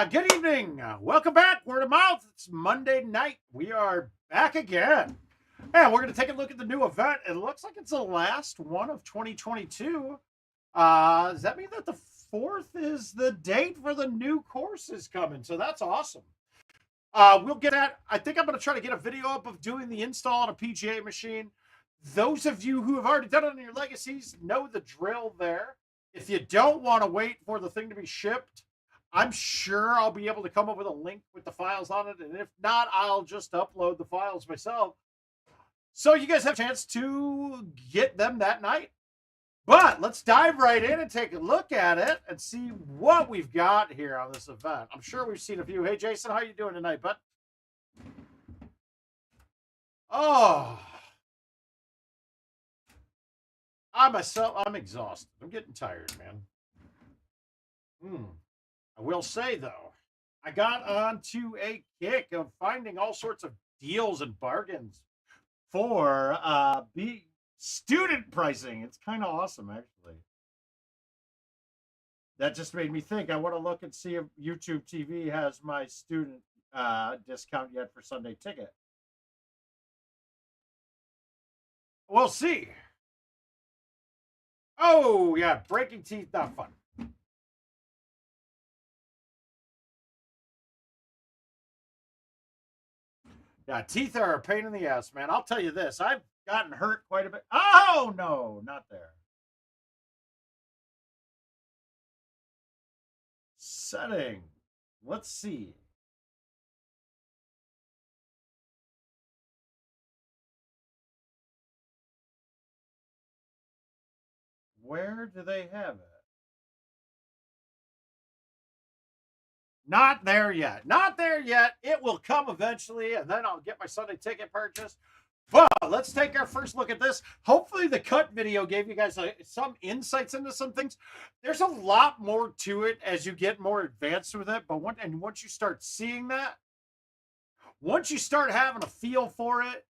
Good evening. Welcome back. Word of mouth. It's Monday night. We are back again. And we're going to take a look at the new event. It looks like it's the last one of 2022. Does that mean that the 4th is the date for the new courses coming? So that's awesome. We'll get that. I think I'm going to try to get a video up of doing the install on a PGA machine. Those of you who have already done it on your legacies know the drill there. If you don't want to wait for the thing to be shipped, I'm sure I'll be able to come up with a link with the files on it. And if not, I'll just upload the files myself. So you guys have a chance to get them that night. But let's dive right in and take a look at it and see what we've got here on this event. I'm sure we've seen a few. Hey, Jason, how you doing tonight, bud? Oh, I'm exhausted. I'm getting tired, man. I will say, though, I got onto a kick of finding all sorts of deals and bargains for student pricing. It's kind of awesome, actually. That just made me think. I want to look and see if YouTube TV has my student discount yet for Sunday Ticket. We'll see. Oh, yeah, breaking teeth, not fun. Yeah, teeth are a pain in the ass, man. I'll tell you this. I've gotten hurt quite a bit. Oh, no, not there. Setting. Let's see. Where do they have it? Not there yet. Not there yet. It will come eventually, and then I'll get my Sunday Ticket purchased. But let's take our first look at this. Hopefully the cut video gave you guys some insights into some things. There's a lot more to it as you get more advanced with it. But once you start seeing that, once you start having a feel for it,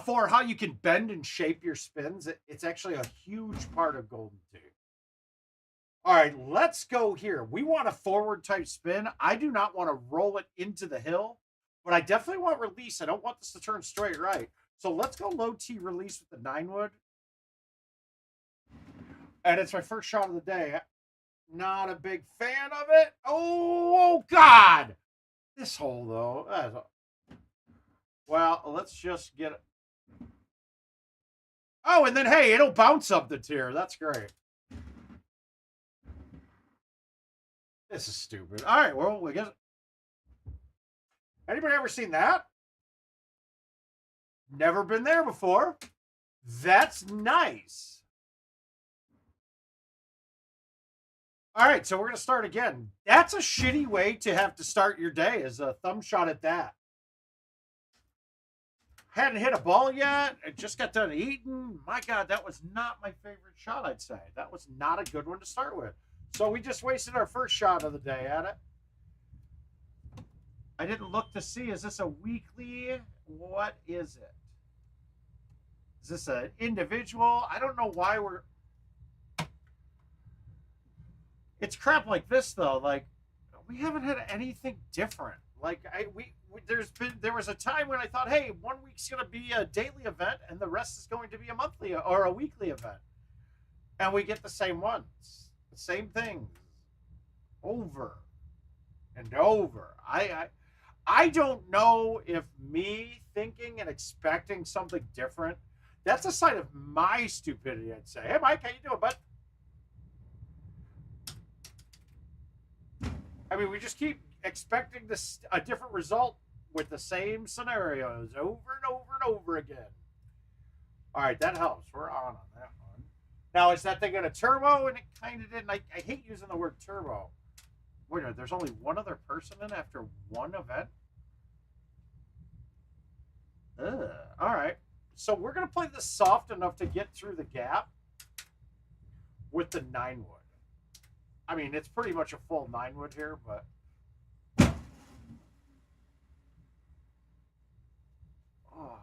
for how you can bend and shape your spins, it's actually a huge part of Golden Tee. All right, let's go here. We want a forward type spin. I do not want to roll it into the hill, but I definitely want release. I don't want this to turn straight right. So let's go low T release with the 9-wood. And it's my first shot of the day. Not a big fan of it. Oh God. This hole, though. Well, let's just get it. Oh, and then, hey, it'll bounce up the tier. That's great. This is stupid. All right, well, we guess. Anybody ever seen that? Never been there before. That's nice. All right, so we're going to start again. That's a shitty way to have to start your day, is a thumb shot at that. Hadn't hit a ball yet. I just got done eating. My God, that was not my favorite shot, I'd say. That was not a good one to start with. So we just wasted our first shot of the day at it. I didn't look to see, is this a weekly? What is it? Is this an individual? I don't know why we're... It's crap like this, though. Like, we haven't had anything different. Like, there was a time when I thought, hey, 1 week's going to be a daily event, and the rest is going to be a monthly or a weekly event. And we get the same ones. Same thing over and over. I don't know if me thinking and expecting something different, that's a sign of my stupidity, I'd say. Hey, Mike, how you doing, bud? I mean, we just keep expecting a different result with the same scenarios over and over and over again. All right, that helps. We're on that one. Now, is that thing going to turbo? And it kind of didn't. I hate using the word turbo. Wait a minute, there's only one other person in after one event? Ugh. All right. So we're going to play this soft enough to get through the gap with the 9-wood. I mean, it's pretty much a full 9-wood here, but... Oh.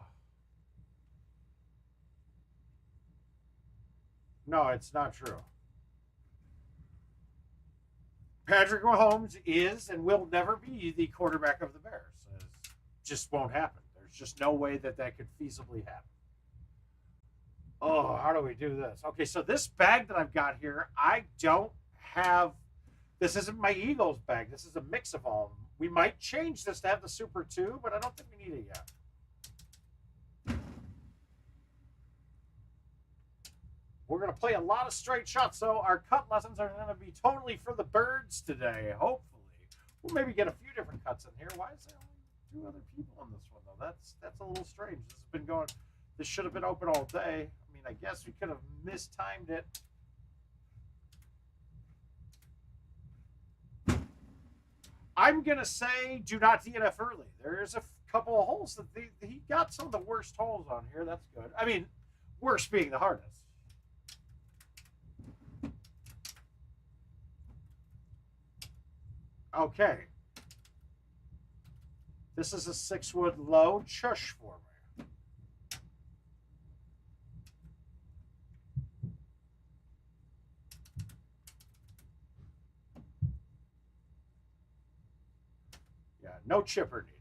No, it's not true. Patrick Mahomes is and will never be the quarterback of the Bears. It just won't happen. There's just no way that that could feasibly happen. Oh, how do we do this? Okay, so this bag that I've got here, I don't have. This isn't my Eagles bag. This is a mix of all of them. We might change this to have the Super 2, but I don't think we need it yet. We're going to play a lot of straight shots, so our cut lessons are going to be totally for the birds today, hopefully. We'll maybe get a few different cuts in here. Why is there only 2 other people on this one, though? That's a little strange. This has been going... This should have been open all day. I mean, I guess we could have mistimed it. I'm going to say do not DNF early. There's a couple of holes that he got some of the worst holes on here. That's good. I mean, worst being the hardest. Okay. This is a 6-wood low. Chush for me. Yeah, no chipper needed.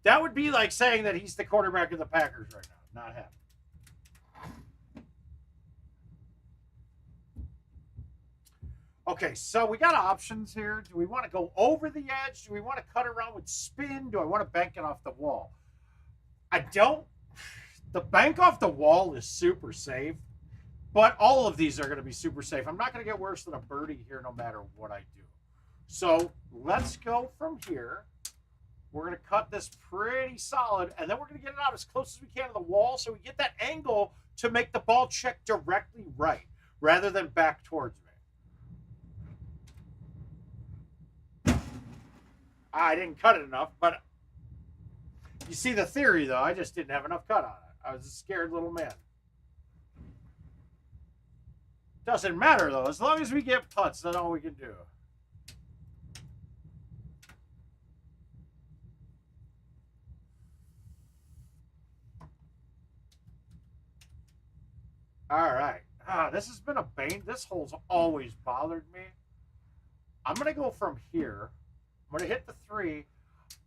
That would be like saying that he's the quarterback of the Packers right now. Not happening. Okay, so we got options here. Do we want to go over the edge? Do we want to cut around with spin? Do I want to bank it off the wall? I don't. The bank off the wall is super safe, but all of these are going to be super safe. I'm not going to get worse than a birdie here no matter what I do. So let's go from here. We're going to cut this pretty solid, and then we're going to get it out as close as we can to the wall so we get that angle to make the ball check directly right rather than back towards me. I didn't cut it enough, but you see the theory, though. I just didn't have enough cut on it. I was a scared little man. Doesn't matter, though. As long as we get putts, that's all we can do. All right. This has been a bane. This hole's always bothered me. I'm going to go from here. I'm going to hit the 3.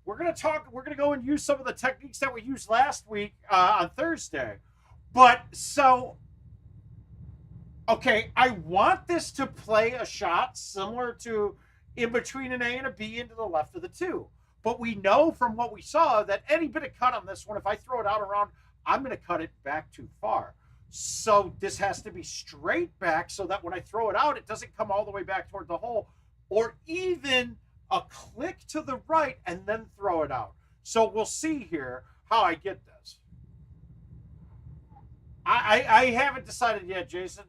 We're going to go and use some of the techniques that we used last week on Thursday. But so, okay, I want this to play a shot similar to in between an A and a B into the left of the 2. But we know from what we saw that any bit of cut on this one, if I throw it out around, I'm going to cut it back too far. So this has to be straight back so that when I throw it out, it doesn't come all the way back toward the hole, or even a click to the right and then throw it out. So we'll see here how I get this. I haven't decided yet, Jason.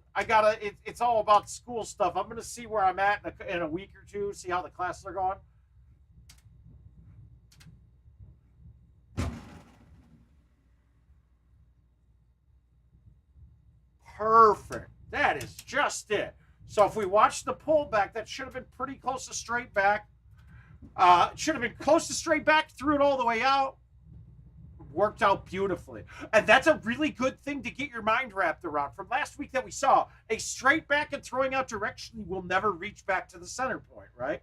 It's all about school stuff. I'm going to see where I'm at in a week or 2, see how the classes are going. Perfect. That is just it. So if we watch the pullback, that should have been pretty close to straight back. It should have been close to straight back, threw it all the way out. Worked out beautifully. And that's a really good thing to get your mind wrapped around. From last week that we saw, a straight back and throwing out directionally will never reach back to the center point, right?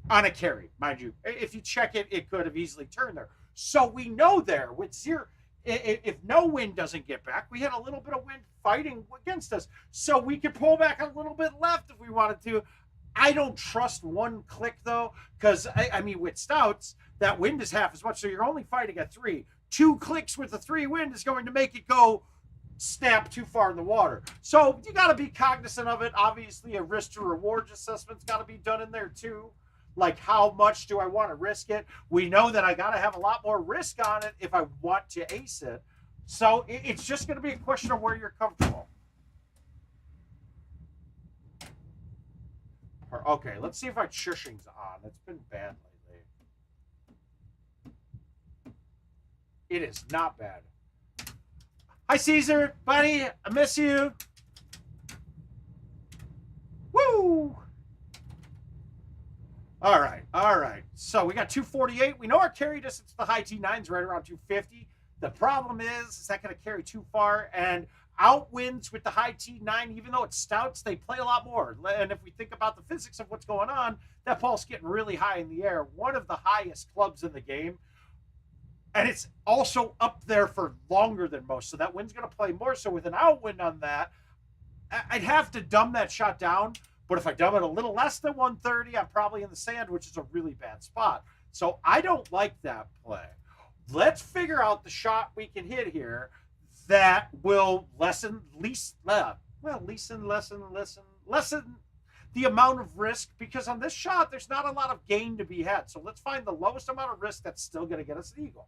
On a carry, mind you. If you check it, it could have easily turned there. So we know there with 0, if no wind doesn't get back, we had a little bit of wind fighting against us. So we could pull back a little bit left if we wanted to. I don't trust one click, though, because, I mean, with stouts, that wind is half as much, so you're only fighting a 3. 2 clicks with the 3 wind is going to make it go snap too far in the water. So you got to be cognizant of it. Obviously, a risk to reward assessment's got to be done in there, too. Like, how much do I want to risk it? We know that I got to have a lot more risk on it if I want to ace it. So it's just going to be a question of where you're comfortable. Okay, let's see if our chushing's on. It's been bad lately. It is not bad. Hi, Caesar. Buddy, I miss you. Woo! All right, all right. So we got 248. We know our carry distance to the high T9's right around 250. The problem is that going to carry too far? And outwinds with the high T9, even though it's stouts, they play a lot more. And if we think about the physics of what's going on, that ball's getting really high in the air. One of the highest clubs in the game. And it's also up there for longer than most. So that wind's going to play more. So with an outwind on that, I'd have to dumb that shot down. But if I dumb it a little less than 130, I'm probably in the sand, which is a really bad spot. So I don't like that play. Let's figure out the shot we can hit here that will lessen the amount of risk, because on this shot, there's not a lot of gain to be had. So let's find the lowest amount of risk that's still going to get us an eagle.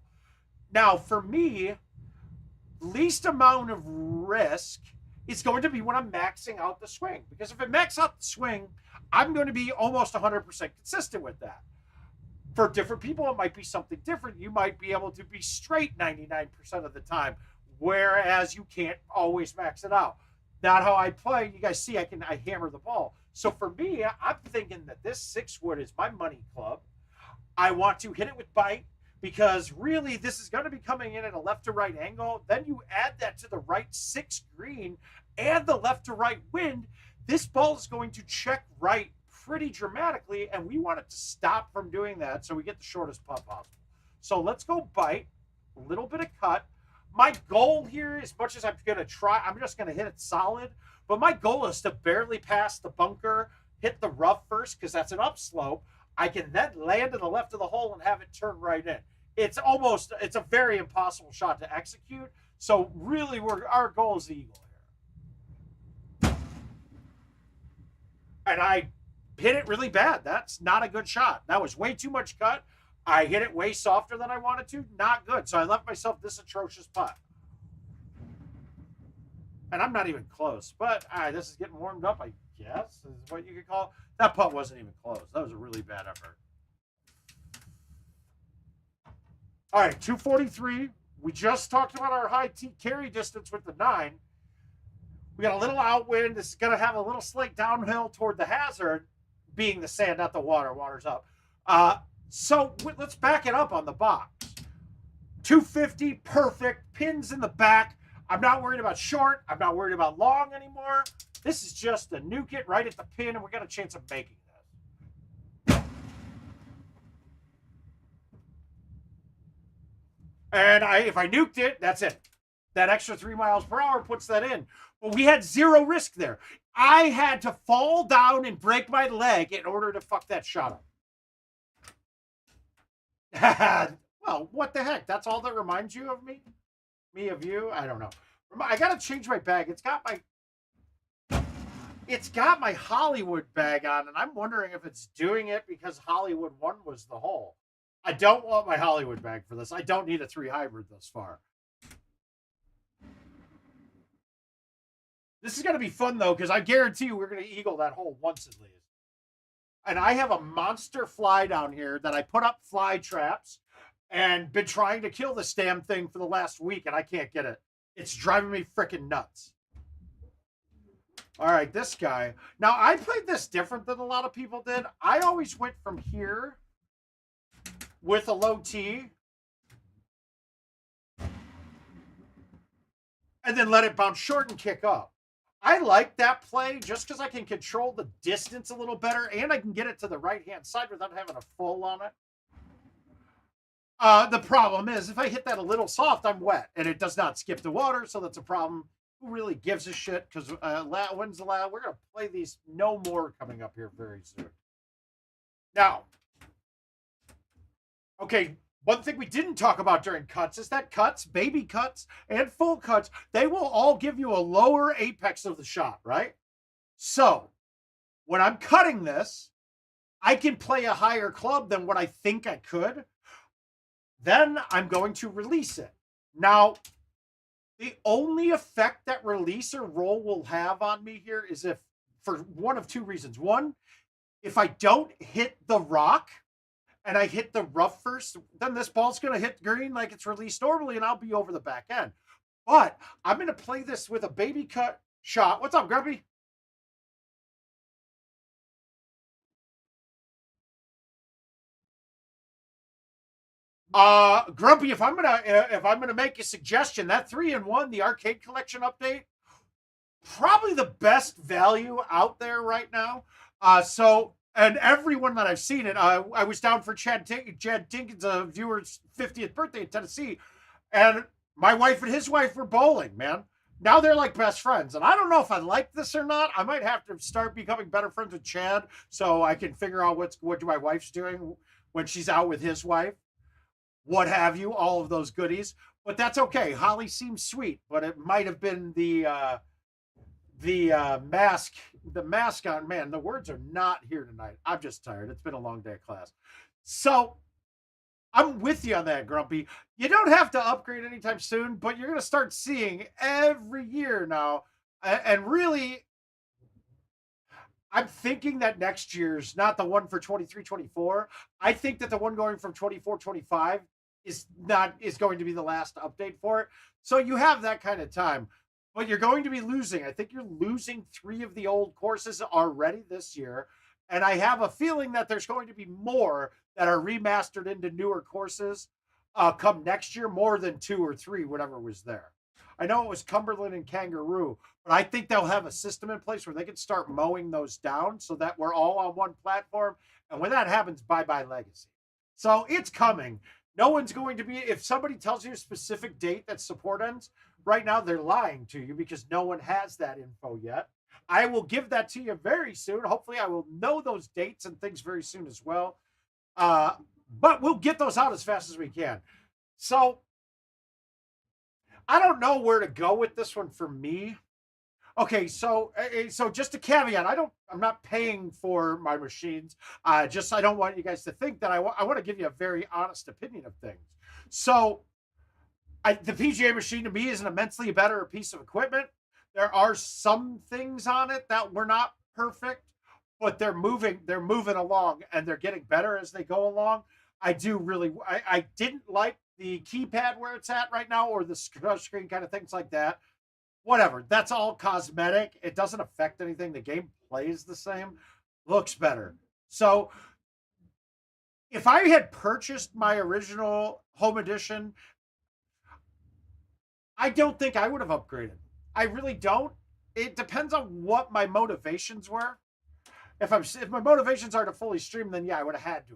Now, for me, least amount of risk is going to be when I'm maxing out the swing, because if I max out the swing, I'm going to be almost 100% consistent with that. For different people, it might be something different. You might be able to be straight 99% of the time, whereas you can't always max it out. Not how I play. You guys see I hammer the ball. So for me, I'm thinking that this 6-wood is my money club. I want to hit it with bite, because really this is going to be coming in at a left to right angle. Then you add that to the right 6 green and the left to right wind. This ball is going to check right pretty dramatically, and we want it to stop from doing that so we get the shortest putt possible. So let's go bite, a little bit of cut. My goal here, as much as I'm going to try, I'm just going to hit it solid, but my goal is to barely pass the bunker, hit the rough first, because that's an upslope. I can then land to the left of the hole and have it turn right in. It's a very impossible shot to execute. So really, our goal is the eagle here. And I hit it really bad. That's not a good shot. That was way too much cut. I hit it way softer than I wanted to. Not good. So I left myself this atrocious putt. And I'm not even close. But this is getting warmed up, I guess, is what you could call it. That putt wasn't even close. That was a really bad effort. All right, 243. We just talked about our high T carry distance with the 9. We got a little outwind. This is going to have a little slight downhill toward the hazard, being the sand, not the water. Water's up. So let's back it up on the box. 250, perfect. Pins in the back. I'm not worried about short. I'm not worried about long anymore. This is just a nuke it right at the pin, and we got a chance of making this. And if I nuked it, that's it. That extra 3 miles per hour puts that in. But we had zero risk there. I had to fall down and break my leg in order to fuck that shot up. Well, what the heck? That's all that reminds you of me? Me of you? I don't know. I got to change my bag. It's got my Hollywood bag on, and I'm wondering if it's doing it because Hollywood 1 was the hole. I don't want my Hollywood bag for this. I don't need a 3 hybrid thus far. This is going to be fun, though, because I guarantee you we're going to eagle that hole once at least. And I have a monster fly down here that I put up fly traps and been trying to kill this damn thing for the last week, and I can't get it. It's driving me freaking nuts. All right, this guy. Now, I played this different than a lot of people did. I always went from here with a low tee and then let it bounce short and kick up. I like that play just because I can control the distance a little better, and I can get it to the right-hand side without having a full on it. The problem is, if I hit that a little soft, I'm wet, and it does not skip the water, so that's a problem. Who really gives a shit? Because when's the last? We're going to play these no more coming up here very soon. Now, okay, one thing we didn't talk about during cuts is that cuts, baby cuts, and full cuts, they will all give you a lower apex of the shot, right? So, when I'm cutting this, I can play a higher club than what I think I could. Then I'm going to release it. Now, the only effect that release or roll will have on me here is if, for one of two reasons. One, if I don't hit the rock and I hit the rough first, then this ball's going to hit green like it's released normally, and I'll be over the back end. But I'm going to play this with a baby cut shot. What's up, Grubby? Grumpy, if I'm gonna make a suggestion, that 3-in-1, the arcade collection update, probably the best value out there right now. And everyone that I've seen it, I was down for Chad Dinkins, a viewer's 50th birthday in Tennessee, and my wife and his wife were bowling, man. Now they're like best friends. And I don't know if I like this or not. I might have to start becoming better friends with Chad so I can figure out what my wife's doing when she's out with his wife, what have you, all of those goodies. But that's okay. Holly seems sweet, but it might have been the mascot. Man, the words are not here tonight. I'm just tired. It's been a long day of class. So I'm with you on that, Grumpy. You don't have to upgrade anytime soon, but you're going to start seeing every year now. And really, I'm thinking that next year's not the one for 23-24. I think that the one going from 24-25 is going to be the last update for it. So you have that kind of time. But you're going to be losing. I think you're losing 3 of the old courses already this year. And I have a feeling that there's going to be more that are remastered into newer courses come next year, more than 2 or 3, whatever was there. I know it was Cumberland and Kangaroo, but I think they'll have a system in place where they can start mowing those down so that we're all on one platform. And when that happens, bye-bye Legacy. So it's coming. No one's going to be, if somebody tells you a specific date that support ends, right now they're lying to you because no one has that info yet. I will give that to you very soon. Hopefully I will know those dates and things very soon as well. But we'll get those out as fast as we can. So I don't know where to go with this one for me. Okay, so just a caveat. I'm not paying for my machines. I don't want you guys to think that I want to give you a very honest opinion of things. So the PGA machine to me is an immensely better piece of equipment. There are some things on it that were not perfect, but they're moving along and they're getting better as they go along. I didn't like the keypad where it's at right now, or the screen kind of things like that. Whatever. That's all cosmetic. It doesn't affect anything. The game plays the same, looks better. So if I had purchased my original home edition, I don't think I would have upgraded. I really don't. It depends on what my motivations were. If my motivations are to fully stream, then yeah, I would have had to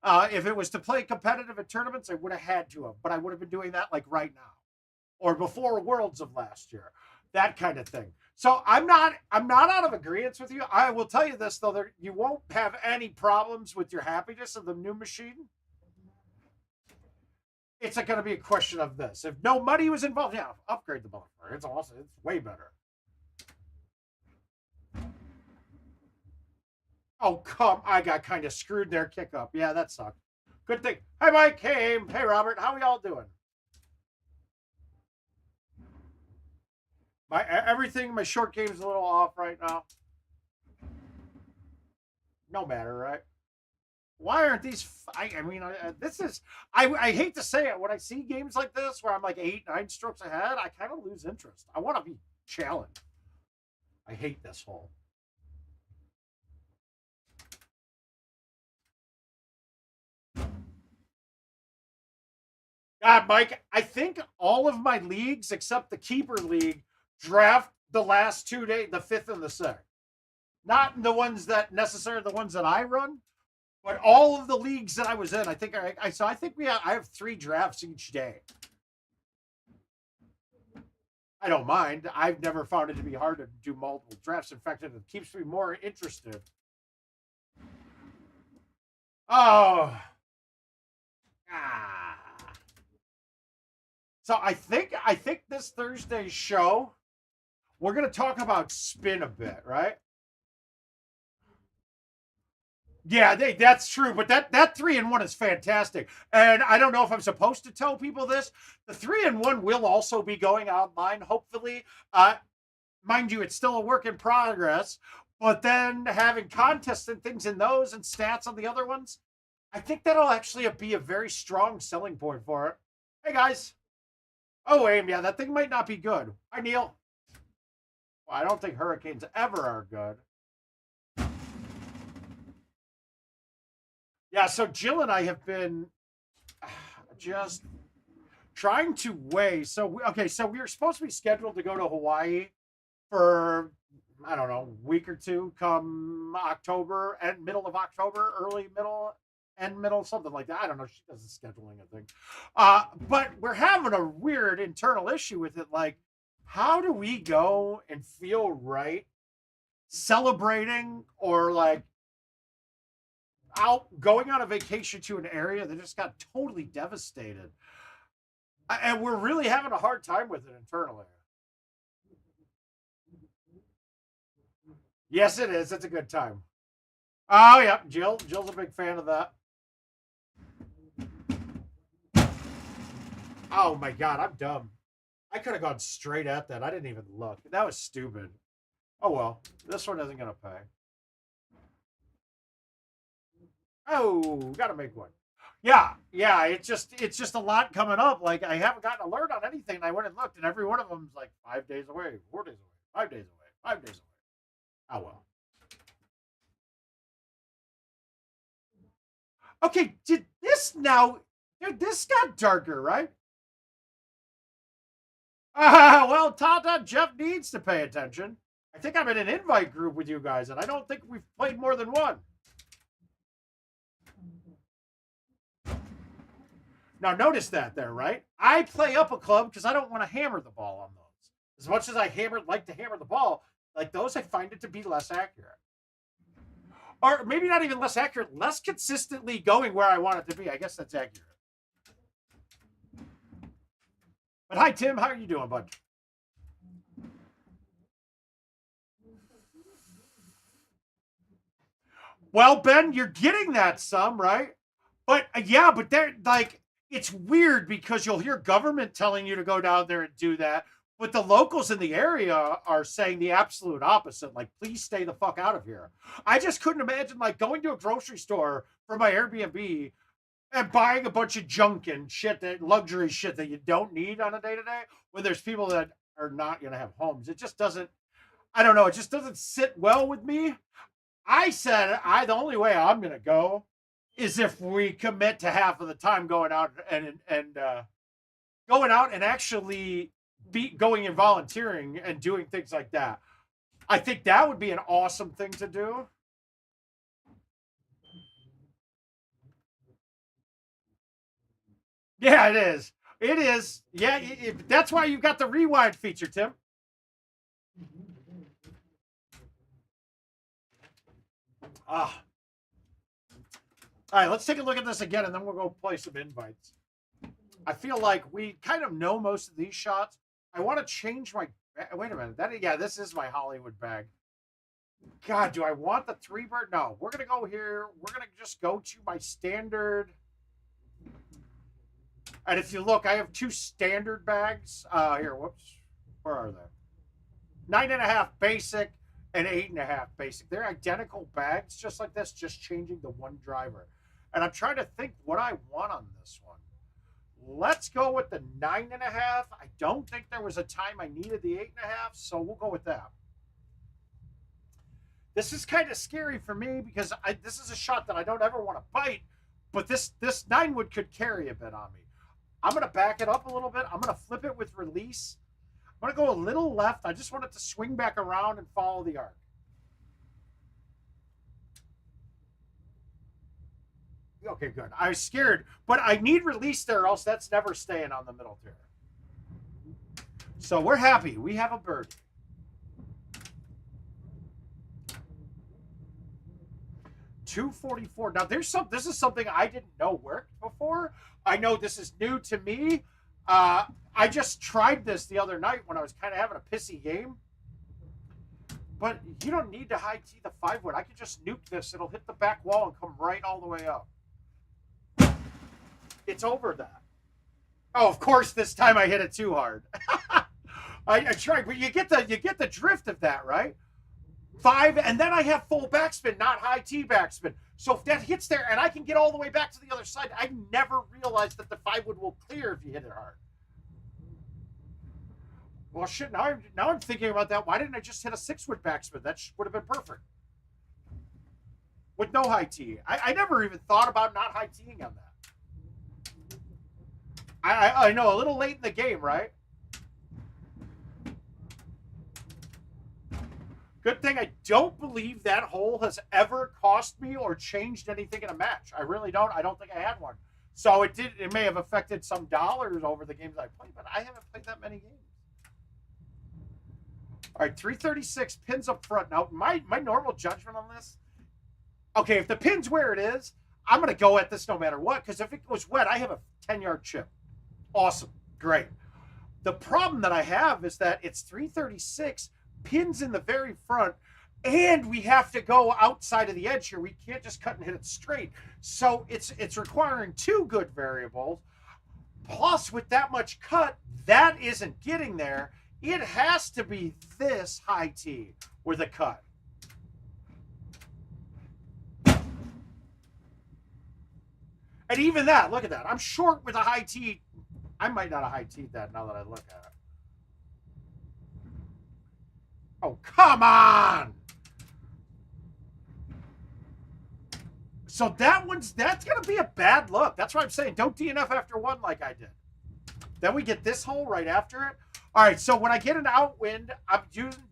have. If it was to play competitive at tournaments, I would have had to have. But I would have been doing that like right now, or before Worlds of last year, that kind of thing. So I'm not out of agreement with you. I will tell you this though: you won't have any problems with your happiness of the new machine. It's going to be a question of this. If no money was involved, yeah, upgrade the motherfucker. It's awesome. It's way better. Oh, come. I got kind of screwed there. Kick up. Yeah, that sucked. Good thing. Hey, Mike. Hey, Robert. How are y'all doing? My short game's a little off right now. No matter, right? Why aren't these? This is. I hate to say it. When I see games like this where I'm like 8, 9 strokes ahead, I kind of lose interest. I want to be challenged. I hate this hole. God, Mike, I think all of my leagues except the keeper league draft the last 2 days, the 5th and the 6th. Not the ones that necessarily the ones that I run, but all of the leagues that I was in. I think I have 3 drafts each day. I don't mind. I've never found it to be hard to do multiple drafts. In fact, it keeps me more interested. Oh. So I think this Thursday's show, we're going to talk about spin a bit, right? Yeah, that's true. But that 3-in-1 is fantastic. And I don't know if I'm supposed to tell people this. The 3-in-1 will also be going online, hopefully. Mind you, it's still a work in progress. But then having contests and things in those and stats on the other ones, I think that'll actually be a very strong selling point for it. Hey, guys. Oh, Aim, yeah, that thing might not be good. Hi, Neil. Well, I don't think hurricanes ever are good. Yeah, so Jill and I have been just trying to weigh. So, okay, so we were supposed to be scheduled to go to Hawaii for, I don't know, a week or two come October, and middle of October, early middle, end middle, something like that. I don't know. She does the scheduling, I think. But we're having a weird internal issue with it. Like, how do we go and feel right celebrating or like out going on a vacation to an area that just got totally devastated? And we're really having a hard time with it internally. Yes, it is. It's a good time. Oh, yeah. Jill's a big fan of that. Oh, my God. I'm dumb. I could have gone straight at that. I didn't even look. That was stupid. Oh, well. This one isn't going to pay. Oh, got to make one. Yeah. It's just a lot coming up. Like, I haven't gotten an alert on anything. And I went and looked, and every one of them is like 5 days away, 4 days away, 5 days away, 5 days away. Oh, well. Okay, did this now? Dude, this got darker, right? Well, Tata, Jeff needs to pay attention. I think I'm in an invite group with you guys, and I don't think we've played more than one. Now, notice that there, right? I play up a club because I don't want to hammer the ball on those. As much as I like to hammer the ball, like those, I find it to be less accurate. Or maybe not even less accurate, less consistently going where I want it to be. I guess that's accurate. But hi, Tim. How are you doing, bud? Well, Ben, you're getting that some, right? But yeah, but they're like, it's weird because you'll hear government telling you to go down there and do that. But the locals in the area are saying the absolute opposite. Like, please stay the fuck out of here. I just couldn't imagine like going to a grocery store for my Airbnb and buying a bunch of junk and shit, that luxury shit that you don't need on a day to day when there's people that are not going to have homes. It just doesn't, I don't know. It just doesn't sit well with me. I said, the only way I'm going to go is if we commit to half of the time going out and going out and actually going and volunteering and doing things like that. I think that would be an awesome thing to do. Yeah, it is. It is. Yeah, that's why you've got the rewind feature, Tim. Ah. All right, let's take a look at this again, and then we'll go play some invites. I feel like we kind of know most of these shots. I want to change my. Wait a minute. This is my Hollywood bag. God, do I want the 3-bird? No, we're gonna go here. We're gonna just go to my standard. And if you look, I have 2 standard bags. Here, whoops. Where are they? 9.5 basic and 8.5 basic. They're identical bags, just like this, just changing the one driver. And I'm trying to think what I want on this one. Let's go with the 9.5. I don't think there was a time I needed the 8.5, so we'll go with that. This is kind of scary for me because this is a shot that I don't ever want to bite, but this 9-wood could carry a bit on me. I'm going to back it up a little bit. I'm going to flip it with release. I'm going to go a little left. I just want it to swing back around and follow the arc. Okay, good. I was scared, but I need release there, or else that's never staying on the middle tier. So we're happy. We have a bird. $244. Now this is something I didn't know worked before. I know this is new to me. I just tried this the other night when I was kind of having a pissy game. But you don't need to high tee the 5-wood. I can just nuke this. It'll hit the back wall and come right all the way up. It's over that. Oh, of course, this time I hit it too hard. I tried, but you get the drift of that, right? 5, and then I have full backspin, not high T backspin. So if that hits there and I can get all the way back to the other side, I never realized that the 5-wood will clear if you hit it hard. Well, shit, now I'm thinking about that. Why didn't I just hit a 6-wood backspin? That would have been perfect. With no high T. I never even thought about not high T'ing on that. I know, a little late in the game, right? Good thing I don't believe that hole has ever cost me or changed anything in a match. I really don't. I don't think I had one. So it may have affected some dollars over the games I played, but I haven't played that many games. All right, 336 pins up front. Now, my normal judgment on this, okay, if the pin's where it is, I'm going to go at this no matter what, because if it goes wet, I have a 10-yard chip. Awesome. Great. The problem that I have is that it's 336, pins in the very front, and we have to go outside of the edge here. We can't just cut and hit it straight. So it's requiring two good variables. Plus, with that much cut, that isn't getting there. It has to be this high tee with a cut. And even that, look at that. I'm short with a high tee. I might not have high teed that now that I look at it. Oh, come on. So that's going to be a bad look. That's why I'm saying don't DNF after one like I did. Then we get this hole right after it. All right, so when I get an outwind, I'm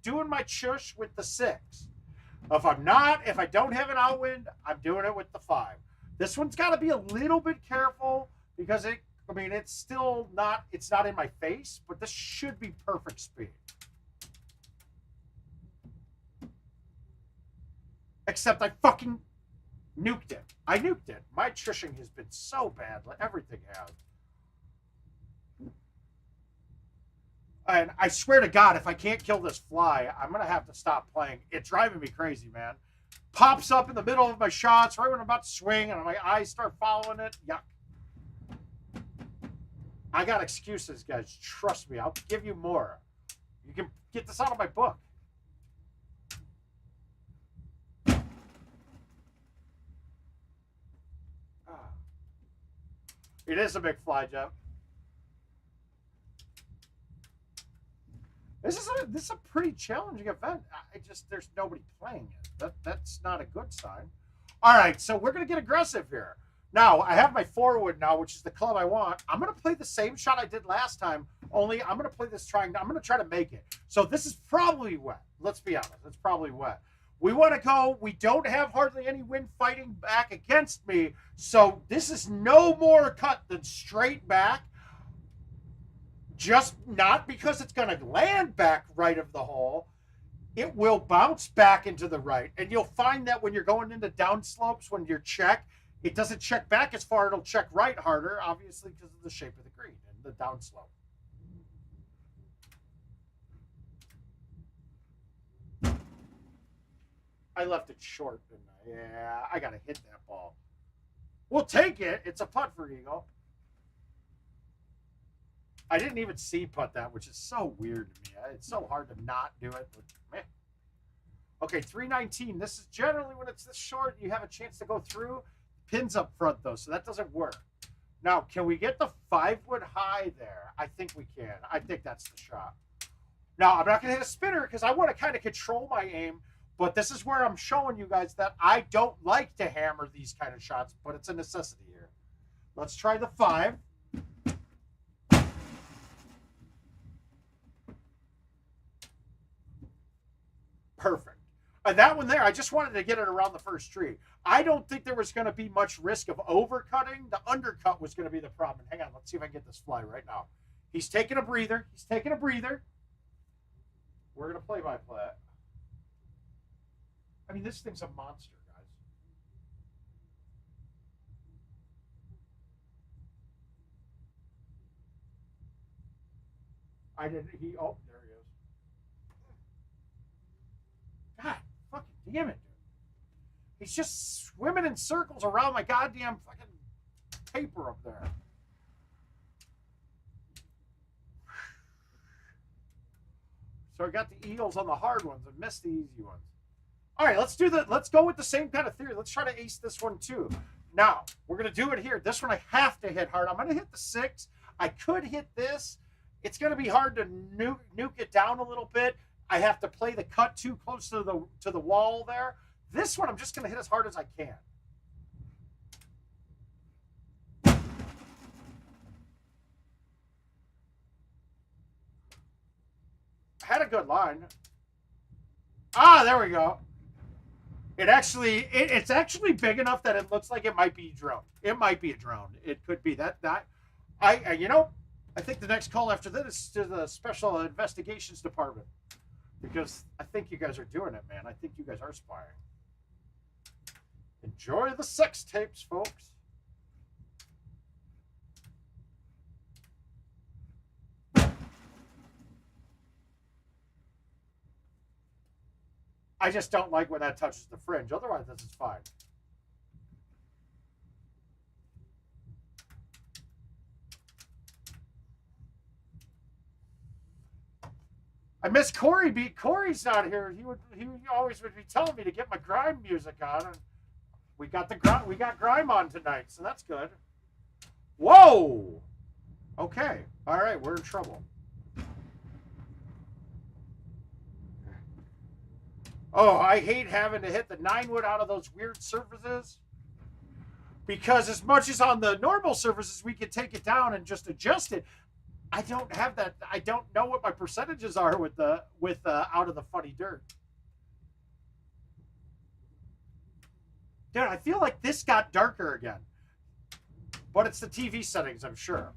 doing my chush with the 6. If I don't have an outwind, I'm doing it with the 5. This one's got to be a little bit careful because it's still not, it's not in my face, but this should be perfect speed. Except I fucking nuked it. I nuked it. My chushing has been so bad. Everything has. And I swear to God, if I can't kill this fly, I'm going to have to stop playing. It's driving me crazy, man. Pops up in the middle of my shots right when I'm about to swing, and my eyes start following it. Yuck. I got excuses, guys. Trust me. I'll give you more. You can get this out of my book. It is a big fly, Jeff. This is a pretty challenging event. There's nobody playing it. That's not a good sign. All right, so we're gonna get aggressive here. Now I have my forward now, which is the club I want. I'm gonna play the same shot I did last time. Only I'm gonna play this I'm gonna try to make it. So this is probably wet. Let's be honest. It's probably wet. We want to go. We don't have hardly any wind fighting back against me. So this is no more cut than straight back. Just not because it's going to land back right of the hole. It will bounce back into the right. And you'll find that when you're going into down slopes, when you're check, it doesn't check back as far. It'll check right harder, obviously, because of the shape of the green and the down slope. I left it short, didn't I? Yeah, I got to hit that ball. We'll take it. It's a putt for Eagle. I didn't even see putt that, which is so weird to me. It's so hard to not do it. But, meh. Okay, 319. This is generally when it's this short, you have a chance to go through. Pins up front, though, so that doesn't work. Now, can we get the 5-wood high there? I think we can. I think that's the shot. Now, I'm not going to hit a spinner because I want to kind of control my aim. But this is where I'm showing you guys that I don't like to hammer these kind of shots, but it's a necessity here. Let's try the 5. Perfect. And that one there, I just wanted to get it around the first tree. I don't think there was going to be much risk of overcutting. The undercut was going to be the problem. Hang on, let's see if I can get this fly right now. He's taking a breather. He's taking a breather. We're going to play by play. I mean, this thing's a monster, guys. I didn't, oh, there he is. God, fucking damn it, dude. He's just swimming in circles around my goddamn fucking paper up there. So I got the eagles on the hard ones and missed the easy ones. All right, let's go with the same kind of theory. Let's try to ace this one too. Now, we're going to do it here. This one I have to hit hard. I'm going to hit the 6. I could hit this. It's going to be hard to nuke it down a little bit. I have to play the cut too close to the wall there. This one I'm just going to hit as hard as I can. had a good line. Ah, there we go. It's actually big enough that it looks like it might be a drone. It might be a drone. It could be that. I I think the next call after this is to the Special Investigations Department, because I think you guys are doing it, man. I think you guys are spying. Enjoy the sex tapes, folks. I just don't like when that touches the fringe. Otherwise, this is fine. I miss Corey. Corey's not here. He always would be telling me to get my grime music on, and we got grime on tonight, so that's good. Whoa. Okay. All right. We're in trouble. Oh, I hate having to hit the 9-wood out of those weird surfaces, because as much as on the normal surfaces we can take it down and just adjust it, I don't have that. I don't know what my percentages are with out of the funny dirt. Dude, I feel like this got darker again, but it's the TV settings, I'm sure.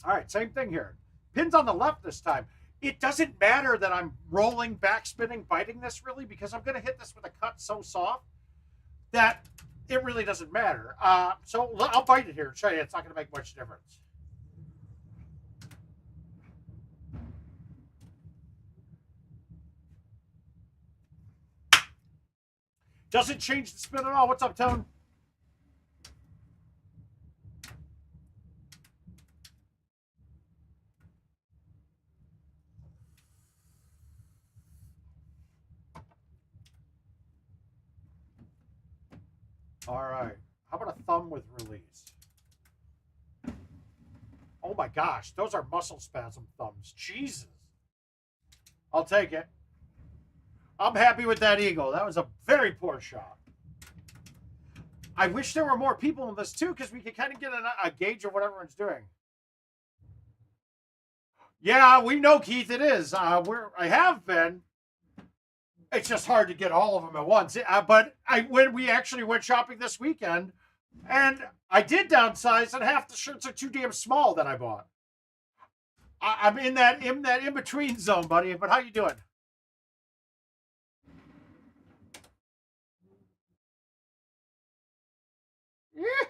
All right, same thing here. Pins on the left this time. It doesn't matter that I'm rolling, backspinning, biting this really, because I'm going to hit this with a cut so soft that it really doesn't matter. So I'll bite it here and show you. It's not going to make much difference. Doesn't change the spin at all. What's up, Tone? All right. How about a thumb with release? Oh my gosh, those are muscle spasm thumbs. Jesus. I'll take it. I'm happy with that eagle. That was a very poor shot. I wish there were more people in this too, because we could kind of get a gauge of what everyone's doing. Yeah, we know, Keith, it is. I have been. It's just hard to get all of them at once. But when we actually went shopping this weekend, and I did downsize, and half the shirts are too damn small that I bought. I'm in that in between zone, buddy. But how you doing? Yeah.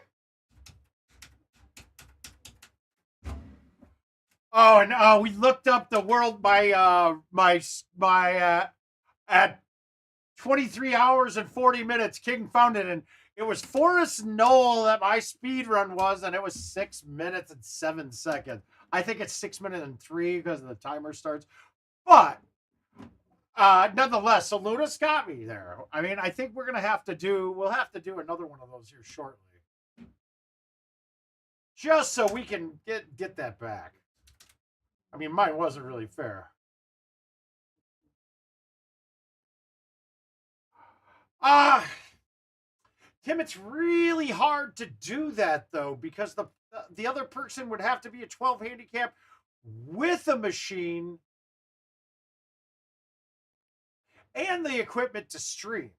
Oh, and we looked up the world by at 23 hours and 40 minutes. King found it, and it was Forest Knoll that my speed run was, and it was 6 minutes and 7 seconds. I think it's 6 minutes and 3 because the timer starts. But nonetheless, so Luna's got me there. I mean, I think we'll have to do another one of those here shortly, just so we can get that back. I mean, mine wasn't really fair. Tim, it's really hard to do that though, because the other person would have to be a 12 handicap with a machine and the equipment to stream.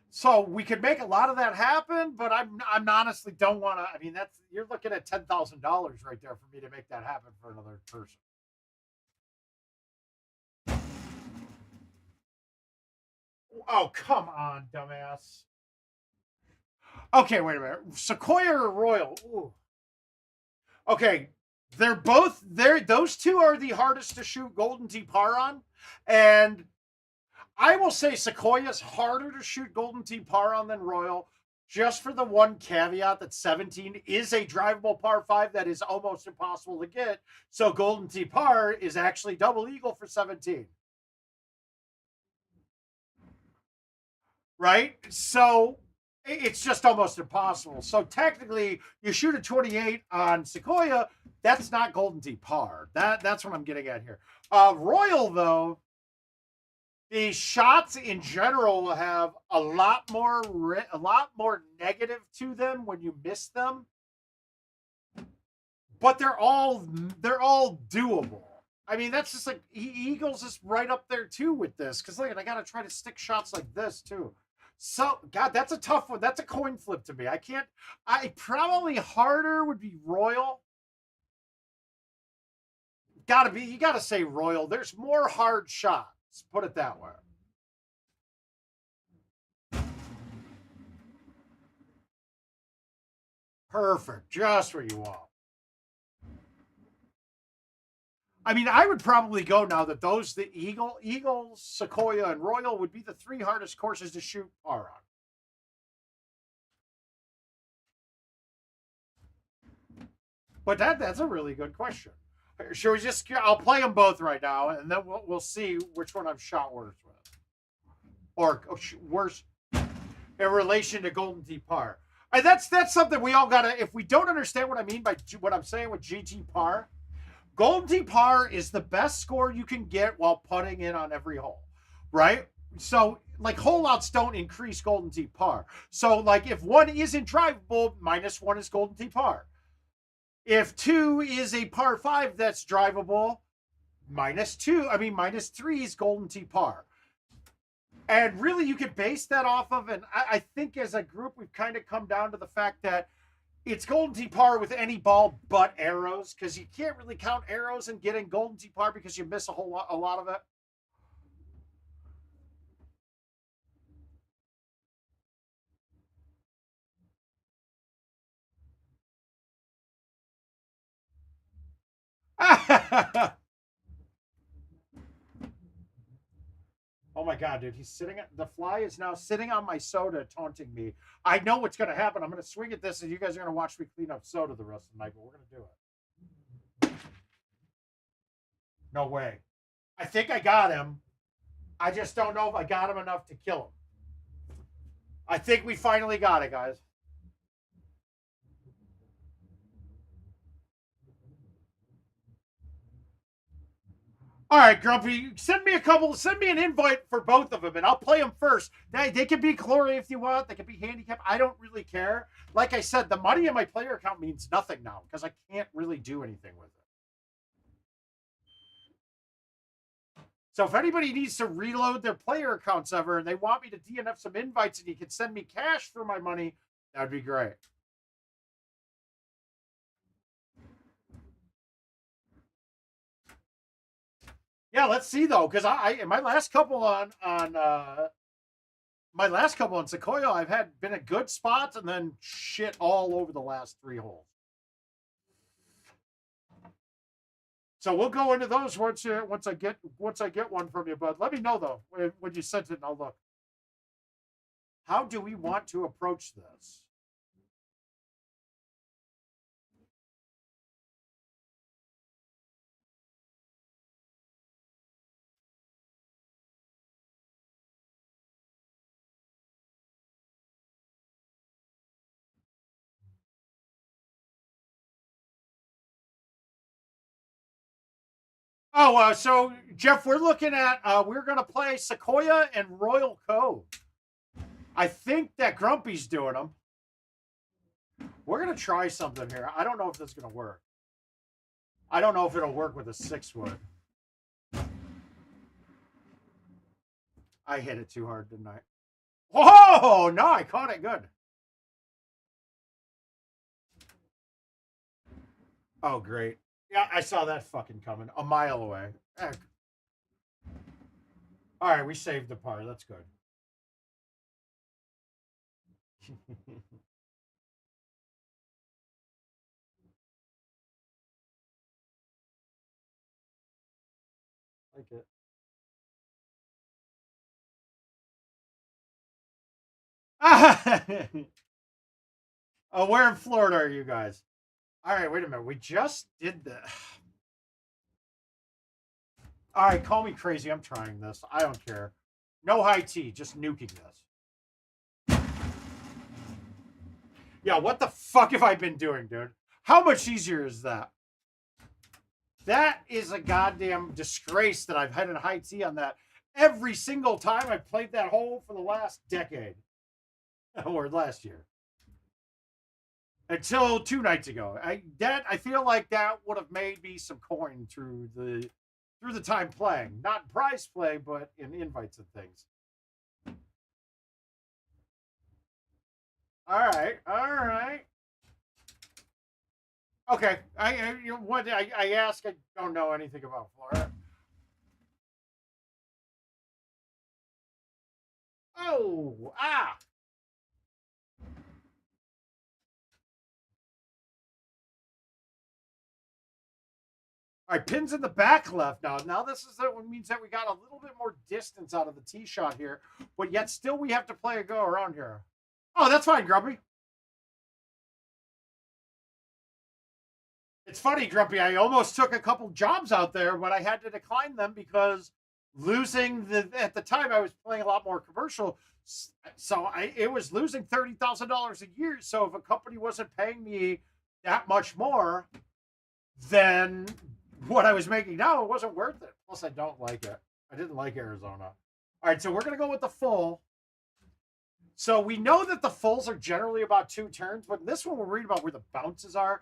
So we could make a lot of that happen, but I'm honestly don't want to. I mean, you're looking at $10,000 right there for me to make that happen for another person. Oh, come on, dumbass. Okay, wait a minute. Sequoia or Royal? Ooh. Okay, those two are the hardest to shoot Golden Tee Par on, and I will say Sequoia's harder to shoot Golden Tee Par on than Royal, just for the one caveat that 17 is a drivable par 5 that is almost impossible to get. So Golden Tee Par is actually double eagle for 17. Right? So It's just almost impossible. So technically, you shoot a 28 on Sequoia, that's not Golden Tee par. That's what I'm getting at here. Royal though, the shots in general have a lot more negative to them when you miss them, but they're all doable. I mean, that's just like Eagles is right up there too with this because look, I got to try to stick shots like this too. So, God, that's a tough one. That's a coin flip to me. I can't. I probably harder would be Royal. You gotta say Royal. There's more hard shots. Put it that way. Perfect. Just where you want. I mean, I would probably go now that the Eagles, Sequoia, and Royal would be the 3 hardest courses to shoot par on. But that's a really good question. Should we just? I'll play them both right now, and then we'll see which one I've shot worse with, or worse in relation to Golden Tee par. And that's something we all gotta. If we don't understand what I mean by what I'm saying with GT par, Golden Tee par is the best score you can get while putting in on every hole, right? So like holeouts don't increase Golden Tee par. So like if 1 isn't drivable, -1 is Golden Tee par. If 2 is a par 5 that's drivable, -3 is Golden Tee par. And really, you can base that off of, and I think as a group, we've kind of come down to the fact that it's Golden Tee par with any ball but arrows, because you can't really count arrows and getting Golden Tee par because you miss a lot of it. Oh my God, dude. The fly is now sitting on my soda taunting me. I know what's going to happen. I'm going to swing at this and you guys are going to watch me clean up soda the rest of the night, but we're going to do it. No way. I think I got him. I just don't know if I got him enough to kill him. I think we finally got it, guys. All right, Grumpy, send me an invite for both of them, and I'll play them first. They can be glory if you want. They can be handicap. I don't really care. Like I said, the money in my player account means nothing now because I can't really do anything with it. So if anybody needs to reload their player accounts ever and they want me to DNF some invites and you can send me cash for my money, that'd be great. Yeah, let's see though, because my last couple on Sequoia, I've had been a good spot and then shit all over the last 3 holes. So we'll go into those once I get one from you, bud. Let me know though when you sent it, and I'll look. How do we want to approach this? Oh, so Jeff, we're looking at we're gonna play Sequoia and Royal Cove. I think that Grumpy's doing them. We're gonna try something here. I don't know if this is gonna work. I don't know if it'll work with a 6-wood. I hit it too hard, didn't I? Whoa! No, I caught it good. Oh, great. Yeah, I saw that fucking coming a mile away. Heck. All right, we saved the par. That's good. Like it. Oh, where in Florida are you guys? All right, wait a minute. We just did the. All right, call me crazy. I'm trying this. I don't care. No high tea, just nuking this. Yeah, what the fuck have I been doing, dude? How much easier is that? That is a goddamn disgrace that I've had a high T on that every single time I've played that hole for the last decade. Or last year. Until 2 nights ago. I feel like that would have made me some coin through the time playing. Not prize play, but in invites and things. All right. Okay, I ask. I don't know anything about Florida. Oh, All right, pins in the back left now. Now this is what means that we got a little bit more distance out of the tee shot here, but yet still we have to play a go around here. Oh, that's fine, Grumpy. It's funny, Grumpy. I almost took a couple jobs out there, but I had to decline them because at the time I was playing a lot more commercial, so it was losing $30,000 a year. So if a company wasn't paying me that much more than what I was making now, it wasn't worth it. Plus, I don't like it. I didn't like Arizona. All right, so we're gonna go with the full. So we know that the fulls are generally about 2 turns, but in this one we're reading about where the bounces are.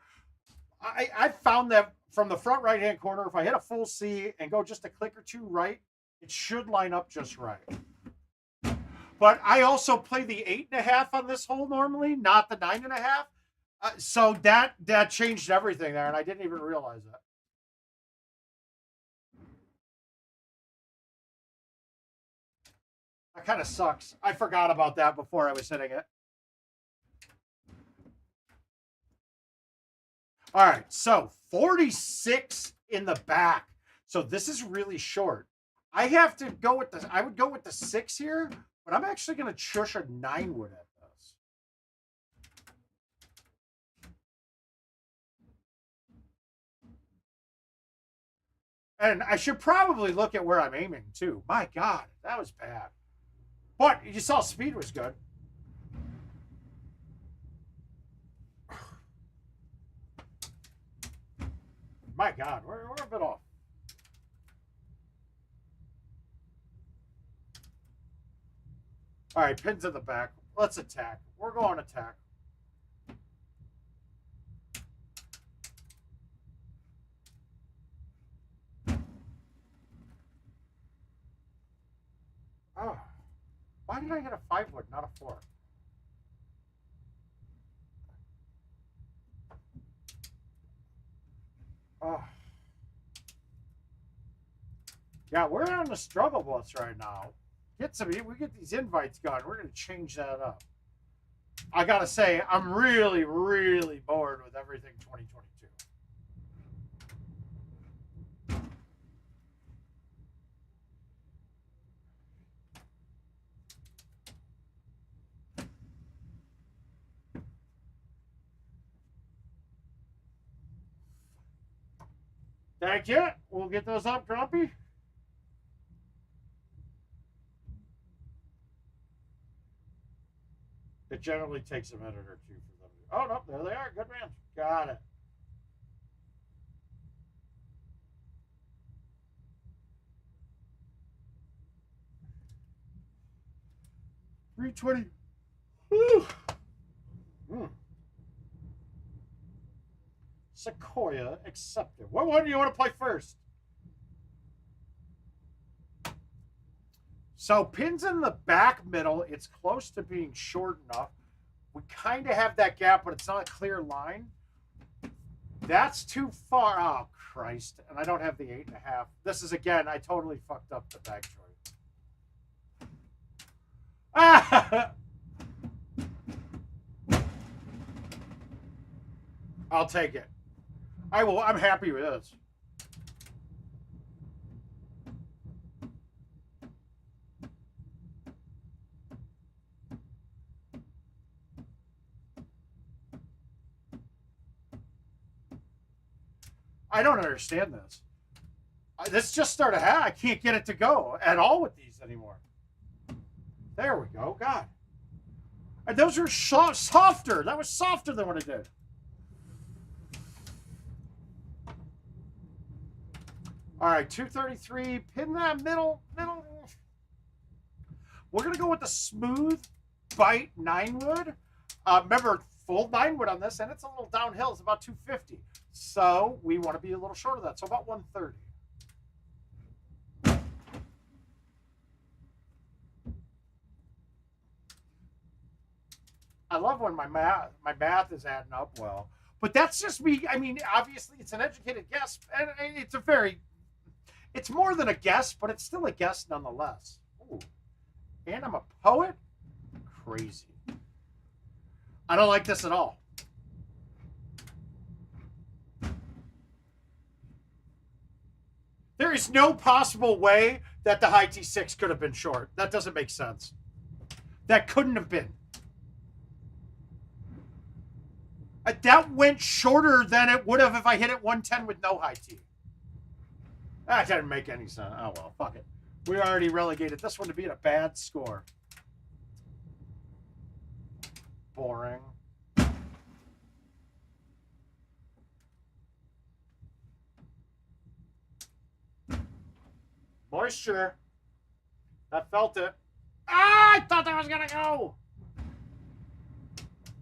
I found that from the front right-hand corner, if I hit a full C and go just a click or 2 right, it should line up just right. But I also play the 8.5 on this hole normally, not the 9.5. So that changed everything there, and I didn't even realize that. That kind of sucks. I forgot about that before I was hitting it. All right, so 46 in the back. So this is really short. I have to go with the. I would go with the 6 here, but I'm actually going to chush a 9 wood at this. And I should probably look at where I'm aiming too. My God, that was bad. But you saw speed was good. My God, we're a bit off. All right, pins in the back. Let's attack. We're going attack. Oh, why did I hit a 5 wood, not a 4? Oh. Yeah, we're on the struggle bus right now. We get these invites going. We're going to change that up. I got to say, I'm really, really bored with everything 2022. Thank you. We'll get those up, Grumpy. It generally takes a minute or 2 for them. Oh, no, there they are. Good man. Got it. $320. Sequoia accepted. What one do you want to play first? So pins in the back middle, it's close to being short enough. We kind of have that gap, but it's not a clear line. That's too far. Oh, Christ. And I don't have the 8.5. This is, again, I totally fucked up the bag choice. Ah! I'll take it. I'm happy with this. I don't understand this. This just started. I can't get it to go at all with these anymore. There we go. God. And those were softer. That was softer than what I did. All right, 233. Pin that middle. We're going to go with the smooth bite 9-wood. Remember, full 9-wood on this, and it's a little downhill. It's about 250. So we want to be a little short of that. So about 130. I love when my math is adding up well. But that's just me. I mean, obviously, it's an educated guess. And it's more than a guess, but it's still a guess nonetheless. Ooh. And I'm a poet? Crazy. I don't like this at all. There is no possible way that the high T6 could have been short. That doesn't make sense. That couldn't have been. That went shorter than it would have if I hit it 110 with no high T. That didn't make any sense. Oh, well, fuck it. We already relegated this one to being a bad score. Boring. Moisture. I felt it. Ah, I thought that was going to go.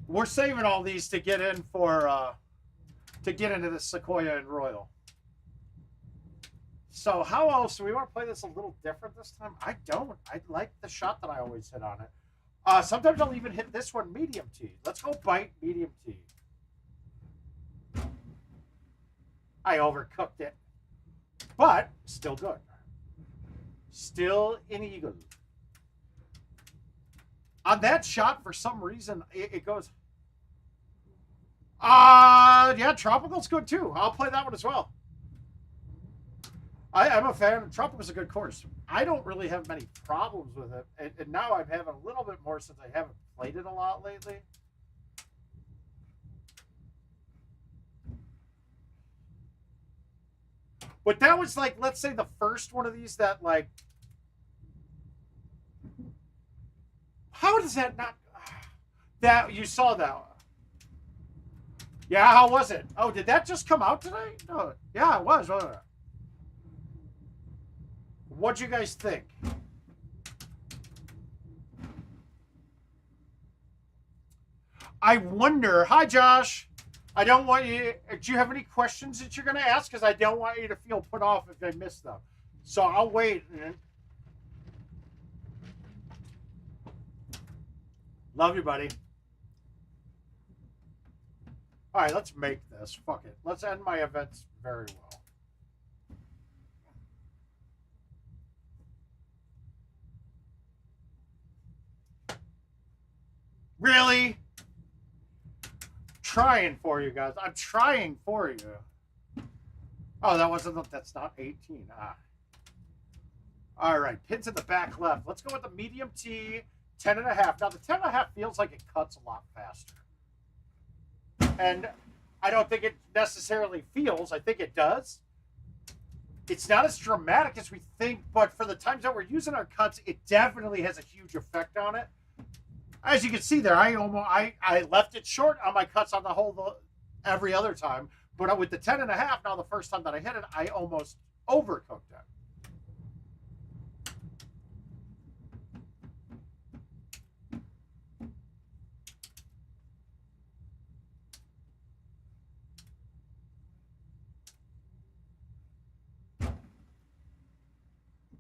We're saving all these to get in for, to get into the Sequoia and Royal. So how else do we want to play this a little different this time? I don't. I like the shot that I always hit on it. Sometimes I'll even hit this one medium T. Let's go bite medium T. I overcooked it, but still good. Still an eagle. On that shot, for some reason, it goes. Yeah, Tropical's good too. I'll play that one as well. I'm a fan. Tropical's a good course. I don't really have many problems with it. And now I'm having a little bit more since I haven't played it a lot lately. But that was like, let's say the first one of these that like, how does that not, that you saw that one? Yeah, how was it? Oh, did that just come out today? No. Yeah, it was. What'd you guys think? I wonder. Hi, Josh. I don't want you. Do you have any questions that you're going to ask? Because I don't want you to feel put off if I miss them. So I'll wait. Love you, buddy. All right, let's make this. Fuck it. Let's end my events very well. Really? Trying for you guys. I'm trying for you. Oh, that's not 18. Ah. All right, pins in the back left. Let's go with the medium T, 10.5. Now, the 10.5 feels like it cuts a lot faster. And I don't think it necessarily feels. I think it does. It's not as dramatic as we think, but for the times that we're using our cuts, it definitely has a huge effect on it. As you can see there, I left it short on my cuts on the whole every other time. But with the 10.5, now the first time that I hit it, I almost overcooked it.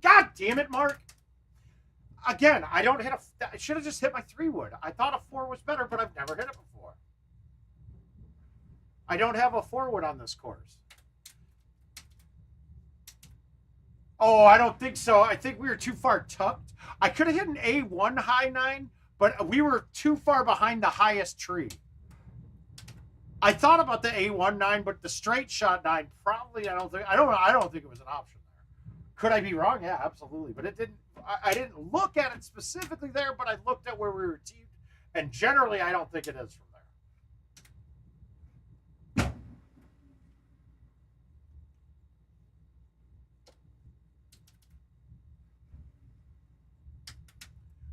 God damn it, Mark. Again, I don't hit I should have just hit my 3-wood. I thought a 4 was better, but I've never hit it before. I don't have a 4-wood on this course. Oh, I don't think so. I think we were too far tucked. I could have hit an A1 high 9, but we were too far behind the highest tree. I thought about the A1 9, but the straight shot 9 probably I don't think it was an option there. Could I be wrong? Yeah, absolutely. But it didn't. I didn't look at it specifically there, but I looked at where we were teed, and generally I don't think it is from there.